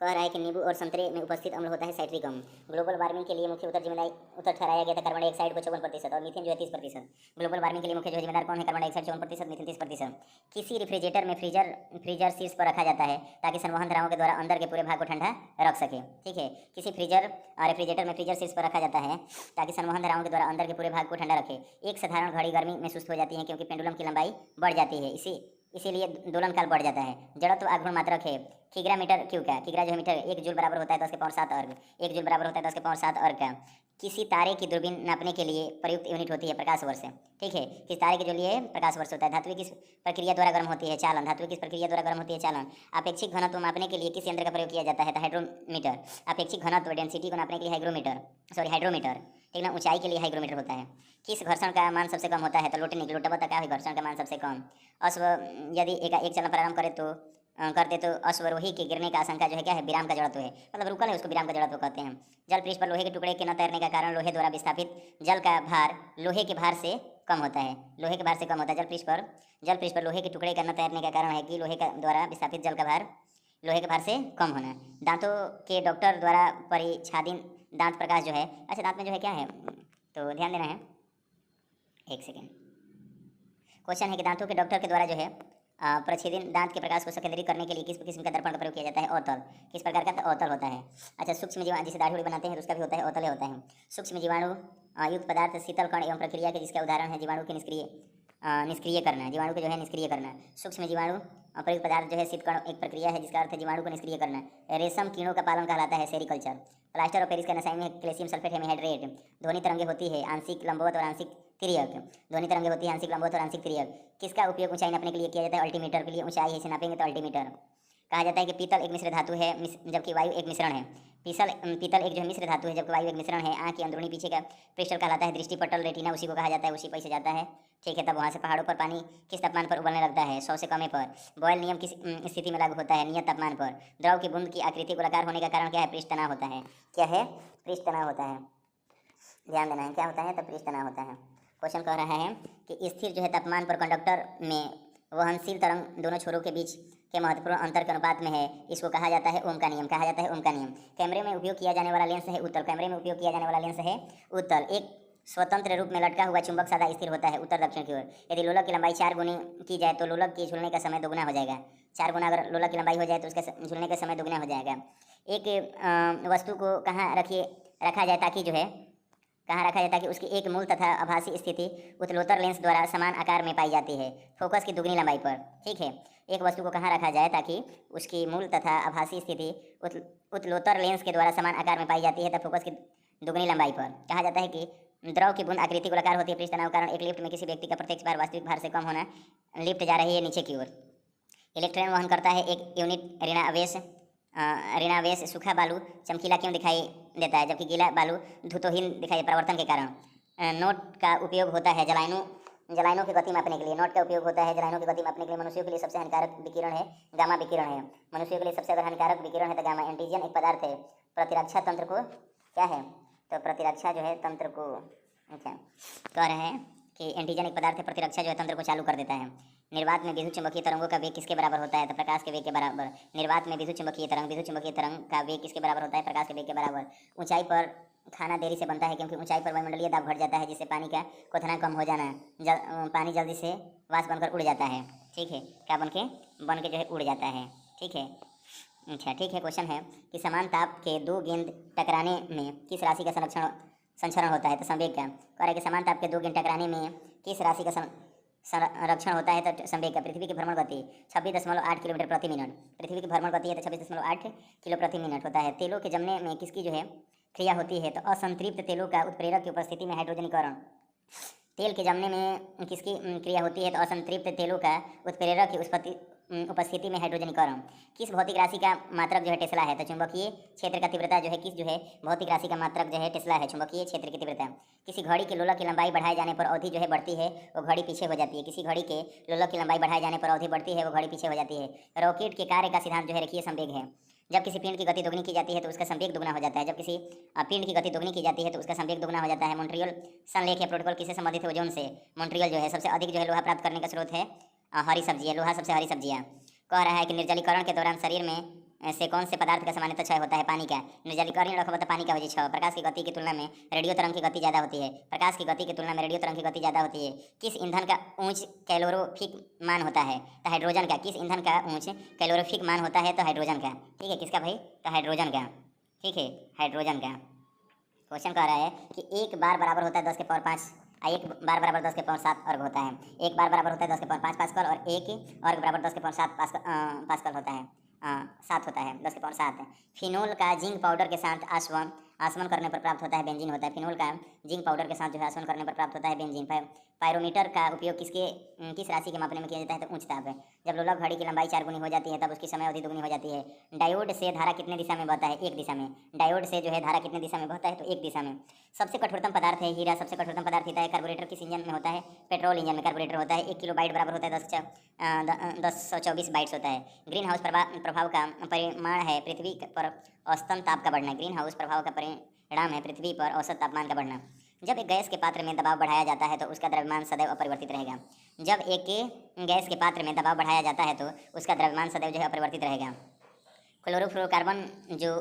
कह रहा है कि नींबू और संतरे में उपस्थित अम्ल होता है साइट्रिक अम्ल। ग्लोबल वार्मिंग के लिए मुख्य उत्तर ठहराया गया था कार्बन डाइऑक्साइड को 54% और मीथेन जो है 30%। ग्लोबल वार्मिंग के लिए मुख्य जो जिम्मेदार कौन है? Carbon dioxide 54%, methane 30%। किसी रेफ्रिजरेटर में फ्रीजर शीर्ष पर रखा जाता है ताकि संवहन धाराओं के द्वारा अंदर के पूरे भाग को ठंडा रख सके, ठीक है। किसी रेफ्रिजरेटर में फ्रीजर शीर्ष पर रखा जाता है ताकि संवहन धाराओं के द्वारा अंदर के पूरे भाग को ठंडा रखे। एक साधारण घड़ी गर्मी में सुस्त हो जाती है क्योंकि पेंडुलम की लंबाई बढ़ जाती है, इसीलिए दोलन काल बढ़ जाता है। जड़त्व आघूर्ण मात्रक है किग्रा मीटर क्यू का। किग्रा जो है मीटर, 1 जूल बराबर होता है 10 के पावर 7 अर्ग। 1 जूल बराबर होता है 10 के पावर 7 अर्ग का। किसी तारे की दूरबीन नापने के लिए प्रयुक्त यूनिट होती है प्रकाश वर्ष, ठीक है। किस तारे के जो लिए प्रकाश वर्ष होता है। धातु किस प्रक्रिया द्वारा गर्म होती है? चालन। धातु किस प्रक्रिया द्वारा गर्म होती है? चालन। अपेक्षिक घनत्व मापने के लिए किस यंत्र का प्रयोग किया जाता है? तो हाइड्रोमीटर। अपेक्षिक घनत्व डेंसिटी को नापने के लिए हाइड्रोमीटर, ठीक ना। ऊंचाई के लिए हाइग्रोमीटर होता है। किस घर्षण का मान सबसे कम होता है? तो लोटनिक। लोटबत का है घर्षण का मान सबसे कम। अश्व यदि एक चलन प्रारंभ करते तो अश्वरोही के गिरने का आशंका जो है क्या है? विराम का जड़त्व है, मतलब रुकल है, उसको विराम का जड़त्व कहते हैं। जल पृष्ठ पर लोहे के टुकड़े के न तैरने का कारण लोहे द्वारा विस्थापित जल का भार लोहे के भार से कम होता है। लोहे के भार से कम होता है। जल पृष्ठ पर लोहे के टुकड़े का न तैरने का कारण है कि लोहे का द्वारा विस्थापित जल का भार लोहे के भार से कम होना। दांतों के डॉक्टर द्वारा परिच्छादीन दांत प्रकाश जो है, अच्छा दांत में जो है क्या है, तो ध्यान देना है, एक सेकेंड। क्वेश्चन है कि दांतों के डॉक्टर के द्वारा जो है प्रच्छेदन दांत के प्रकाश को संकेंद्रित करने के लिए किस किस्म का दर्पण का प्रयोग किया जाता है? अवतल। किस प्रकार का? अवतल होता है। अच्छा, सूक्ष्म जीवाणु जिसे दाढ़ी उड़ी बनाते हैं तो उसका भी होता है अवतल होता है। सूक्ष्म जीवाणु युक्त पदार्थ शीतल कण एवं प्रक्रिया के जिसका उदाहरण है जीवाणु के निष्क्रिय करना, जीवाणु को जो है निष्क्रिय करना। सूक्ष्म जीवाणु प्रयुक्त पदार्थ जो है शीतकण एक प्रक्रिया है जिसका अर्थ है जीवाणु को निष्क्रिय करना। रेशम कीड़ों का पालन कहलाता है सेरिकल्चर। प्लास्टर ऑफ पेरिस का रसायन है कैल्शियम सल्फेट हेमीहाइड्रेट। ध्वनि तरंगे होती है आंशिक लंबवत और आंशिक तिर्यक। ध्वनि तरंगे होती है आंशिक लंबवत और आंशिक तिर्यक। किसका उपयोग ऊंचाई नापने के लिए किया जाता है? अल्टीमीटर के लिए। ऊंचाई ऐसे नापेंगे तो अल्टीमीटर। कहा जाता है कि पीतल एक मिश्र धातु है जबकि वायु एक मिश्रण है। पीतल एक जो है मिश्र धातु है जबकि वायु एक मिश्रण है। आँख की अंदरूनी पीछे का पृष्ठल कहलाता है दृष्टिपटल, रेटिना उसी को कहा जाता है, उसी पर से जाता है। ठीक है, तब वहाँ से पहाड़ों पर पानी किस तापमान पर उबलने लगता है? 100 से कम पर। बॉयल नियम किस स्थिति में लागू होता है? नियत तापमान पर। द्रव की बूंद की आकृति गोलाकार होने का कारण क्या है? पृष्ठ तनाव होता है। क्या है? पृष्ठ तनाव होता है, ध्यान देना है। क्या होता है? तो पृष्ठ तनाव होता है। क्वेश्चन कह रहा है कि स्थिर जो है तापमान पर कंडक्टर में वहनशील तरंग दोनों छोरों के बीच के महत्वपूर्ण अंतर के अनुपात में है, इसको कहा जाता है ओम का नियम। कहा जाता है ओम का नियम। कैमरे में उपयोग किया जाने वाला लेंस है उत्तल। कैमरे में उपयोग किया जाने वाला लेंस है उत्तल। एक स्वतंत्र रूप में लटका हुआ चुंबक सदा स्थिर होता है उत्तर दक्षिण की ओर। यदि लोलक की लंबाई 4 गुनी की जाए तो लोलक के झूलने का समय दोगुना हो जाएगा। 4 गुना अगर लोलक की लंबाई हो जाए तो उसका झूलने का समय दोगुना हो जाएगा। एक वस्तु को कहाँ रखा जाए ताकि जो है ताकि उसकी एक मूल तथा आभासी स्थिति उत्तलोत्तर लेंस द्वारा समान आकार में पाई जाती है फोकस की दुगनी लंबाई पर। ठीक है, एक वस्तु को कहाँ रखा जाए ताकि उसकी मूल तथा आभासी स्थिति उत्तलोत्तर लेंस के द्वारा समान आकार में पाई जाती है तब फोकस की दुगनी लंबाई पर। कहा जाता है कि द्रव की बूंद आकृति गोलाकार होती है पृष्ठ तनाव कारण एक लिफ्ट में किसी व्यक्ति का प्रत्यक्ष भार वास्तविक भार से कम होना। लिफ्ट जा रही है नीचे की ओर। इलेक्ट्रॉन वहन करता है एक यूनिट ऋणावेश। सूखा बालू चमकीला क्यों दिखाई देता है जबकि गीला बालू धुतोहीन दिखाई परिवर्तन के कारण? नोट का उपयोग होता है जलायनों की गति मापने के लिए। नोट का उपयोग होता है जलायनों की गति मापने के लिए। मनुष्यों के लिए सबसे हानिकारक विकिरण है गामा विकिरण है। मनुष्यों के लिए सबसे अगर हानिकारक विकिरण है तो गामा। एंटीजन एक पदार्थ है प्रतिरक्षा तंत्र को क्या है? तो प्रतिरक्षा जो है तंत्र को अच्छा कह रहे हैं कि एंटीजन एक पदार्थ है प्रतिरक्षा जो है तंत्र को चालू कर देता है। निर्वात में विद्युत चुंबकीय तरंगों का वेग किसके बराबर होता है? तो प्रकाश के वेग के बराबर। निर्वात में विद्युत चुंबकीय तरंग का वेग किसके बराबर होता है? प्रकाश के वेग के बराबर। ऊंचाई पर खाना देरी से बनता है क्योंकि ऊंचाई पर वायुमंडलीय दाब घट जाता है जिससे पानी का क्वथनांक कम हो जाना। पानी जल्दी से वाष्प बनकर उड़ जाता है। ठीक है, क्या बन के जो है उड़ जाता है। ठीक है, अच्छा ठीक है। क्वेश्चन है कि समान ताप के 2 गेंद टकराने में किस राशि का संचरण होता है? तो संवेग का। कह रहा है कि समान ताप के 2 गेंद टकराने में किस राशि का संरक्षण होता है? तो संवेग का। पृथ्वी की भ्रमण गति 26.8 किलोमीटर प्रति मिनट। पृथ्वी की भ्रमण गति है तो 26.8 किलो प्रति मिनट होता है। तेलों के जमने में किसकी जो है क्रिया होती है? तो असंतृप्त तेलों का उत्प्रेरक की उपस्थिति में हाइड्रोजनीकरण। तेल के जमने में किसकी क्रिया होती है? तो असंतृप्त तेलों का उत्प्रेरक की उपस्थिति में हाइड्रोजनीकरण। किस भौतिक राशि का मात्रक जो है टेस्ला है? तो चुंबकीय क्षेत्र का तीव्रता जो है किस जो है भौतिक राशि का मात्रक जो है टेस्ला है, चुंबकीय क्षेत्र की तीव्रता। किसी घड़ी के लोलक की लंबाई बढ़ाए जाने पर अवधि जो है बढ़ती है वो घड़ी पीछे हो जाती है। किसी घड़ी के लोलक की लंबाई बढ़ाए जाने पर अवधि बढ़ती है वो घड़ी पीछे हो जाती है। रॉकेट के कार्य का सिद्धांत जो है रेखीय संवेग है। जब किसी पिंड की गति दोगुनी की जाती है तो उसका संवेग दुगना हो जाता है। जब किसी पिंड की गति दोगुनी की जाती है तो उसका संवेग दुगना हो जाता है। मॉन्ट्रियल संलेख या प्रोटोकॉल किससे संबंधित है? ओजोन से। मॉन्ट्रियल जो है सबसे अधिक जो है लोहा प्राप्त करने का स्रोत है हरी सब्जियाँ। लोहा सबसे हरी सब्जियाँ। कह रहा है कि निर्जलीकरण के दौरान शरीर में से कौन से पदार्थ का सामान्यतः क्षय होता है? पानी का। निर्जलीकरण रखो तो पानी का वजह 6। प्रकाश की गति की तुलना में रेडियो तरंग की गति ज़्यादा होती है। प्रकाश की गति की तुलना में रेडियो तरंग की गति ज़्यादा होती है। किस ईंधन का उच्च कैलोरीफिक मान होता है? तो हाइड्रोजन का। किस ईंधन का उच्च कैलोरीफिक मान होता है? तो हाइड्रोजन का। ठीक है, किसका भाई? तो हाइड्रोजन का। ठीक है, हाइड्रोजन का। क्वेश्चन कह रहा है कि एक बार बराबर होता है 10 के पावर 5 एक बार बराबर 10 के पावर 7 अर्ग होता है। एक बार बराबर होता है 10 के पावर 5 पास्कल और एक अर्ग बराबर 10 के पावर 7 पास्कल होता है। 7 होता है 10 के पावर 7। फिनोल का जिंक पाउडर के साथ आसवन करने पर प्राप्त होता है बेंजीन होता है। फिनोल का जिंक पाउडर के साथ जो है आसवन करने पर प्राप्त होता है बेंजीन। पायरोमीटर का उपयोग किस राशि के मापने में किया जाता है? तो उच्च ताप है। जब लोलक घड़ी की लंबाई 4 गुनी हो जाती है तब उसकी समय अवधि दुगनी हो जाती है। डायोड से धारा कितने दिशा में बहता है? एक दिशा में। डायोड से जो है धारा कितने दिशा में बहता है? तो एक दिशा में। सबसे कठोरतम पदार्थ है हीरा। सबसे कठोरतम पदार्थ होता है। कार्बोरेटर किस इंजन में होता है? पेट्रोल इंजन में कार्बोरेटर होता है। 1 किलो बाइट बराबर होता है 1024 बाइट्स होता है। ग्रीन हाउस प्रभाव का परिमाण है पृथ्वी पर औसतन ताप का बढ़ना। ग्रीन हाउस प्रभाव का परिणाम है पृथ्वी पर औसत तापमान का बढ़ना। जब एक गैस के पात्र में दबाव बढ़ाया जाता है तो उसका द्रव्यमान सदैव अपरिवर्तित रहेगा। जब एक गैस के पात्र में दबाव बढ़ाया जाता है तो उसका द्रव्यमान सदैव जो है अपरिवर्तित रहेगा। क्लोरोफ्लोरोकार्बन जो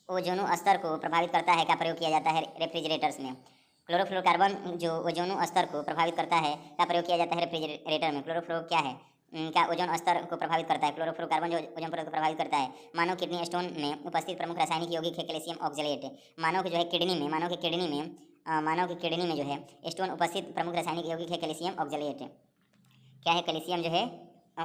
ओजोन स्तर को प्रभावित करता है का प्रयोग किया जाता है रेफ्रिजरेटर्स में। क्लोरोफ्लोरोकार्बन जो ओजोन स्तर को प्रभावित करता है का प्रयोग किया जाता है रेफ्रिजरेटर में। क्लोरोफ्लोरो क्या है? क्या ओजोन स्तर को प्रभावित करता है? क्लोरोफ्लोरोकार्बन जो ओजोन परत को प्रभावित करता है। मानव किडनी स्टोन में उपस्थित प्रमुख रासायनिक यौगिक है कैल्शियम ऑक्जेलेट। मानव की किडनी में मानव की किडनी में जो है स्टोन उपस्थित प्रमुख रासायनिक यौगिक है कैल्शियम ऑक्जेलेट। क्या है? कैल्शियम जो है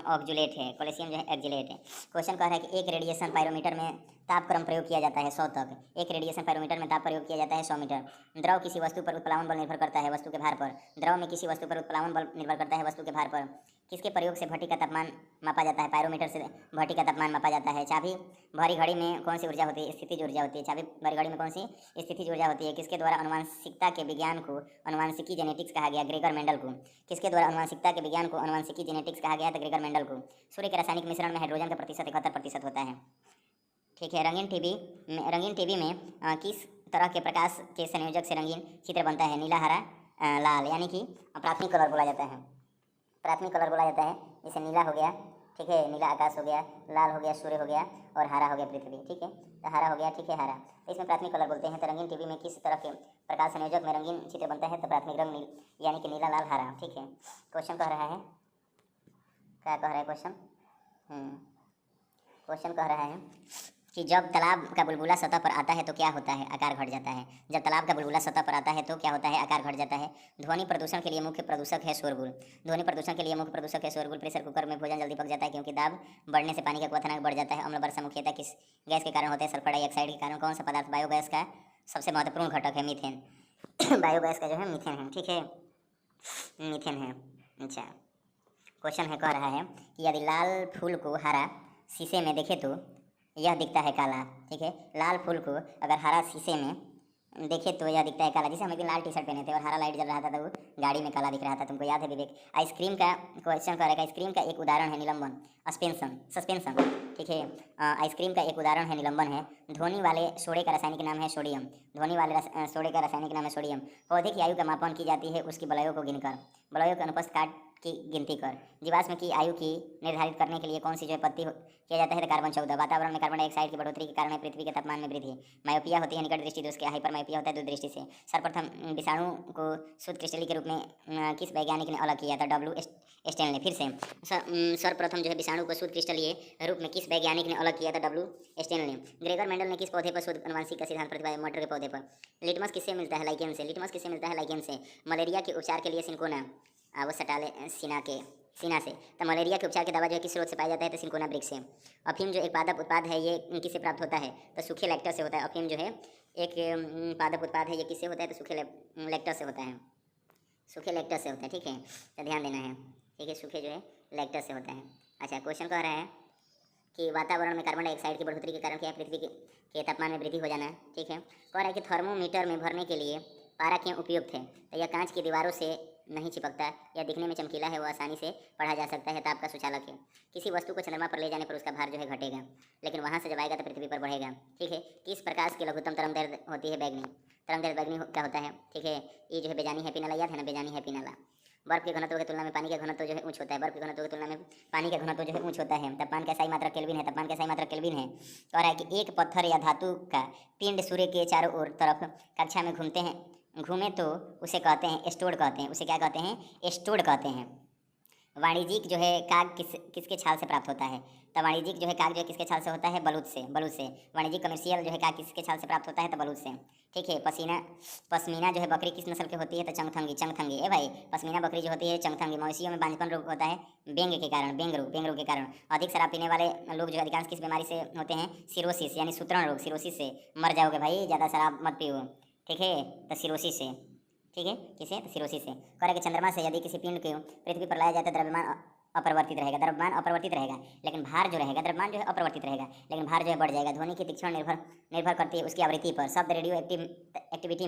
ऑक्जुलेट है, कैल्शियम जो है एक्जुलेट है। क्वेश्चन कह रहा है कि एक रेडिएशन पायरोमीटर में ताप क्रम प्रयोग किया जाता है 100 तक। एक रेडिएशन पायरोमीटर में ताप प्रयोग किया जाता है 100 मीटर। द्रव किसी वस्तु पर उत्प्लावन बल निर्भर करता है वस्तु के भार पर। द्रव में किसी वस्तु पर उत्प्लावन बल निर्भर करता है वस्तु के भार पर। किसके प्रयोग से भट्टी का तापमान मापा जाता है? पायरोमीटर से भट्टी का तापमान मापा जाता है। चाबी भरी घड़ी में कौन सी ऊर्जा होती है? स्थितिज ऊर्जा होती है। चाबी भरी घड़ी में कौन सी स्थितिज ऊर्जा होती है? किसके द्वारा अनुवांशिकता के विज्ञान को अनुवांशिकी जेनेटिक्स कहा गया? ग्रेगर मेंडल को। किसके द्वारा अनुवांशिकता के विज्ञान को अनुवांशिकी जेनेटिक्स कहा गया? तो ग्रेगर मेंडल को। सूर्य के रासायनिक मिश्रण में हाइड्रोजन का प्रतिशत 71% होता है। ठीक है। रंगीन टीवी में किस तरह के प्रकाश के संयोजक से रंगीन चित्र बनता है? नीला, हरा, लाल, यानी कि प्राथमिक कलर बोला जाता है। प्राथमिक कलर बोला जाता है। जैसे नीला हो गया, ठीक है, नीला आकाश हो गया, लाल हो गया सूर्य हो गया, और हरा हो गया पृथ्वी। ठीक है, तो हरा हो गया, ठीक है, हरा, तो इसमें प्राथमिक कलर बोलते हैं। तो रंगीन टीवी में किस तरह के प्रकाश संयोजक में रंगीन चित्र बनता है? तो प्राथमिक रंग यानी कि नीला, लाल, हरा। ठीक है। क्वेश्चन कह रहा है, क्या कह रहा है क्वेश्चन? क्वेश्चन कह रहा है कि जब तालाब का बुलबुला सतह पर आता है तो क्या होता है? आकार घट जाता है। जब तालाब का बुलबुला सतह पर आता है तो क्या होता है? आकार घट जाता है। ध्वनि प्रदूषण के लिए मुख्य प्रदूषक है शोरगुल। ध्वनि प्रदूषण के लिए मुख्य प्रदूषक है शोरगुल। प्रेशर कुकर में भोजन जल्दी पक जाता है क्योंकि दाब बढ़ने से पानी का क्वथनांक बढ़ जाता है। अम्ल वर्षा मुख्यतः किस गैस के कारण होता है? सल्फर डाइऑक्साइड के कारण। कौन सा पदार्थ बायोगैस का सबसे महत्वपूर्ण घटक है? मीथेन। बायोगैस का जो है मीथेन है। ठीक है, मीथेन है। अच्छा, क्वेश्चन है, कह रहा है कि यदि लाल फूल को हरा शीशे में देखे तो यह दिखता है काला। ठीक है, लाल फूल को अगर हरा शीशे में देखे तो यह दिखता है काला। जैसे हम एक दिन लाल टी शर्ट पहने थे और हरा लाइट जल रहा था तो वो गाड़ी में काला दिख रहा था। तुमको याद है विवेक? आइसक्रीम का क्वेश्चन करेगा। आइसक्रीम का एक उदाहरण है निलंबन, सस्पेंशन। ठीक है, आइसक्रीम का एक उदाहरण है निलंबन है। ध्वनि वाले सोडे का रासायनिक नाम है सोडियम। ध्वनि वाले सोडे का रासायनिक नाम है सोडियम। पौधे की आयु का मापन की जाती है उसकी बलयों को गिनकर। बलयों के अनुपस्थ काट की गिनती कर। जीवाश्म की आयु की निर्धारित करने के लिए कौन सी जो है पत्ती किया जाता है? तो कार्बन 14। वातावरण में कार्बन डाइऑक्साइड की बढ़ोतरी के कारण पृथ्वी के तापमान में वृद्धि। मायोपिया होती है निकट दृष्टि दोष के। हाइपर मायोपिया होता है दूरदृष्टि से। सर्वप्रथम विषाणु को शुद्ध क्रिस्टली के रूप में किस वैज्ञानिक ने अलग किया था? W Stanley. फिर से सर्वप्रथम जो है विषाणु को शुद्ध क्रिस्टलीय रूप में किस वैज्ञानिक ने अलग किया था? W Stanley. ग्रेगर मेंडल ने किस पौधे पर शुद्ध अनुवांशिक का सिद्धांत प्रतिपादित? मटर के पौधे पर। लिटमस किससे मिलता है? लाइकेन से। लिटमस किससे मिलता है? लाइकेन से। मलेरिया के उपचार के लिए सिंकोना वो सटाले सीना से। तो मलेरिया के उपचार की दवा जो है किस स्रोत से पाया जाता है? तो सिंकोना वृक्ष से। अफीम जो एक पादप उत्पाद है ये किससे प्राप्त होता है? तो सूखे लैक्टस से होता है। अफीम जो है एक पादप उत्पाद है, ये किससे होता है? तो सूखे लैक्टस से होता है। सूखे लैक्टस से होता है। ठीक है, तो ध्यान देना है। ठीक है, सूखे जो है लैक्टस से होता है। अच्छा, क्वेश्चन कह रहा है कि वातावरण में कार्बन डाइऑक्साइड की बढ़ोतरी के कारण क्या है? पृथ्वी के तापमान में वृद्धि हो जाना है। ठीक है, कह रहा है कि थर्मोमीटर में भरने के लिए पारा क्यों उपयुक्त है? तो यह कांच की दीवारों से नहीं चिपकता, यह दिखने में चमकीला है, वो आसानी से पढ़ा जा सकता है, ताप का सुचालक है। किसी वस्तु को चंद्रमा पर ले जाने पर उसका भार जो है घटेगा, लेकिन वहाँ से जब आएगा तो पृथ्वी पर बढ़ेगा। ठीक है, किस प्रकाश की लघुत्तम तरंगदैर्घ्य होती है? बैगनी। तरंगदैर्घ्य बैगनी क्या होता है? ठीक है, ये जो है बेजानी हैप्पी नाला, याद है ना? बेजानी हैप्पी नाला। बर्फ के घनत्व की तुलना में पानी का घनत्व जो है ऊंच होता है। बर्फ के घनत्व की तुलना में पानी का घनत्व जो है ऊंच होता है। तापमान का सही मात्रा केल्विन है। तापमान का सही मात्रा केल्विन है। कह रहा है कि एक पत्थर या धातु का पिंड सूर्य के चारों ओर तरफ कक्षा में घूमे तो उसे कहते हैं स्टोड कहते हैं। उसे क्या कहते हैं? स्टोड कहते हैं। वाणिज्यिक जो है काग किसके छाल से प्राप्त होता है? तो वाणिज्यिक जो है काग जो है किसके छाल से होता है? बलूत से। वाणिज्यिक कमर्शियल जो है काग किसके छाल से प्राप्त होता है? तो बलूत से। ठीक है, पश्मीना जो है बकरी किस नस्ल की होती है? तो चंगथंगी। ए भाई, पश्मीना बकरी जो होती है चंगथंगी। मवेशियों में बांझपन रोग होता है बेंग के कारण, बेंग रोग के कारण। अधिक शराब पीने वाले लोग जो अधिकांश किस बीमारी से होते हैं? सिरोसिस यानी सूत्रण रोग। सिरोसिस से मर जाओगे भाई, ज़्यादा शराब मत पियो। ठीक है, तो सिरोसिस से। ठीक है, किसे? तो सिरोसिस से। कह रहा है कि चंद्रमा से यदि किसी पिंड को पृथ्वी पर लाया जाए तो द्रव्यमान अपरिवर्तित रहेगा, लेकिन भार जो रहेगा, द्रव्यमान जो है अपरिवर्तित रहेगा, लेकिन भार जो है बढ़ जाएगा। ध्वनि की तीक्ष्ण निर्भर करती है उसकी आवृत्ति पर। शब्द रेडियो एक्टिविटी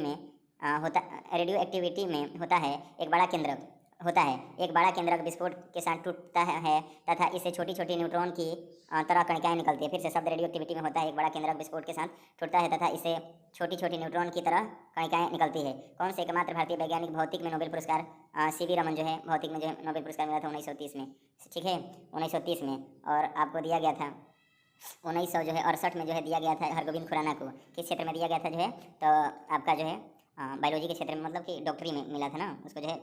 में होता है एक बड़ा केंद्रक विस्फोट के साथ टूटता है तथा इससे छोटी छोटी न्यूट्रॉन की तरह कणिकाएं निकलती है। फिर से शब्द रेडियो एक्टिविटी में होता है एक बड़ा केंद्रक विस्फोट के साथ टूटता है तथा इससे छोटी छोटी न्यूट्रॉन की तरह कणिकाएं निकलती है। कौन से एकमात्र भारतीय वैज्ञानिक भौतिक में नोबेल पुरस्कार सीवी रमन जो है भौतिक में जो है नोबेल पुरस्कार मिला था 1930 में। ठीक है, 1930 में। और आपको दिया गया था 1968 में जो है दिया गया था हरगोविंद खुराना को। किस क्षेत्र में दिया गया था जो है? तो आपका जो है बायोलॉजी के क्षेत्र में, मतलब कि डॉक्टरी में मिला था ना उसको, जो है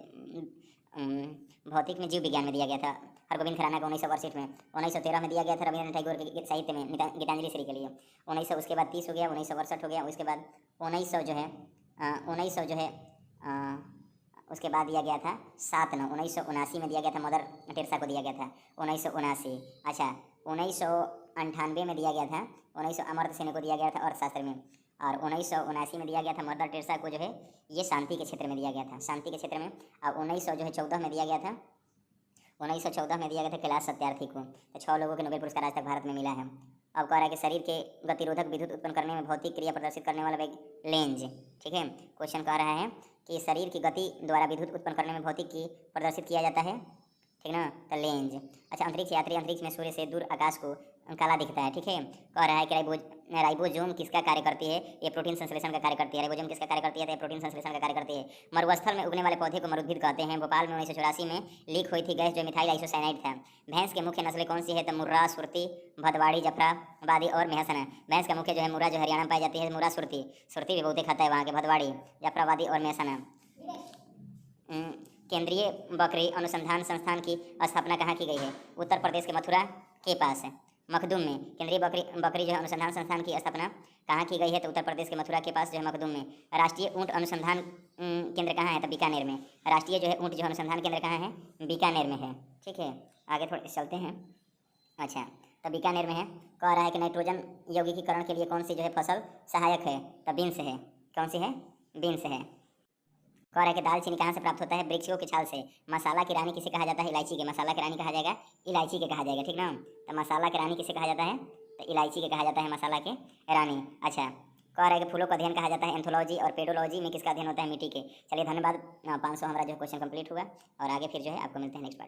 भौतिक में जीव विज्ञान में दिया गया था हरगोविंद खुराना को 1968 में। 1913 में दिया गया था रविंद्रनाथ टैगोर के साहित्य में गीतांजलि श्री के लिए। 1900 उसके बाद 30 हो गया, 1968 हो गया, उसके बाद 1900 जो है 1900 जो है उसके बाद दिया गया था 7/9/1979 में दिया गया था, मदर टेरेसा को दिया गया था 1979। अच्छा 1998 में दिया गया था, 1900 अमर्त्य सेन को दिया गया था अर्थशास्त्र में, और 1979 में दिया गया था मदर टेरेसा को जो है ये शांति के क्षेत्र में दिया गया था, शांति के क्षेत्र में। और 1914 में दिया गया था, 1914 में दिया गया था कैलाश सत्यार्थी को। तो 6 लोगों के नोबेल पुरस्कार आज तक भारत में मिला है। अब कह रहा है कि शरीर के गतिरोधक विद्युत उत्पन्न करने में भौतिक क्रिया प्रदर्शित करने वाला वेग लेंज। ठीक है, क्वेश्चन कह रहा है कि शरीर की गति द्वारा विद्युत उत्पन्न करने में भौतिक की प्रदर्शित किया जाता है, ठीक ना, तो लेंज। अच्छा अंतरिक्ष यात्री अंतरिक्ष में सूर्य से दूर आकाश को काला दिखता है। ठीक है, कह रहा है कि राइबोसोम किसका कार्य करती है, ये प्रोटीन संश्लेषण का कार्य करती है। राइबोसोम किसका कार्य करती है, तो ये प्रोटीन संश्लेषण का कार्य करती है। मरुस्थल में उगने वाले पौधे को मरुद्भिद कहते हैं। भोपाल में 1984 में लीक हुई थी गैस जो मिथाइल आइसोसाइनाइड था। भैंस के मुख्य नस्लें कौन सी है, तो मुर्रा, सुरती, भदवाड़ी, जफराबादी और मेहसन। भैंस का मुख्य जो है मुर्रा, जो हरियाणा में पाई जाती है, मुर्रा, सुरती भी बहुत ही खाता है वहाँ के, भदवाड़ी, जफराबादी और मेहसन। केंद्रीय बकरी अनुसंधान संस्थान की स्थापना कहाँ की गई है, उत्तर प्रदेश के मथुरा के पास है, मखदूम में। केंद्रीय बकरी जो है अनुसंधान संस्थान की स्थापना कहाँ की गई है, तो उत्तर प्रदेश के मथुरा के पास जो है मखदूम में। राष्ट्रीय ऊँट अनुसंधान केंद्र कहाँ है, तो बीकानेर में। राष्ट्रीय जो है ऊँट जो अनुसंधान केंद्र कहाँ है, बीकानेर में है। ठीक है, आगे थोड़े चलते हैं। अच्छा तो बीकानेर में है। कह रहा है कि नाइट्रोजन यौगिकीकरण के लिए कौन सी जो है फसल सहायक है, तो बीन्स है। कौन सी है, बीन्स है। कह रहा है कि दालचीनी कहाँ से प्राप्त होता है, वृक्षों की छाल से। मसाला की रानी किसे कहा जाता है, इलायची के। मसाला की रानी कहा जाएगा, इलायची के कहा जाएगा, ठीक ना। तो मसाला की रानी किसे कहा जाता है, तो इलायची के कहा जाता है मसाला के रानी। अच्छा कह रहा है कि फूलों का अध्ययन कहा जाता है एंथोलॉजी, और पेडोलॉजी में किसका अध्ययन होता है, मिट्टी के। चलिए धन्यवाद, 500 हमारा जो क्वेश्चन कंप्लीट हुआ, और आगे फिर जो है आपको मिलते हैं नेक्स्ट पार्ट।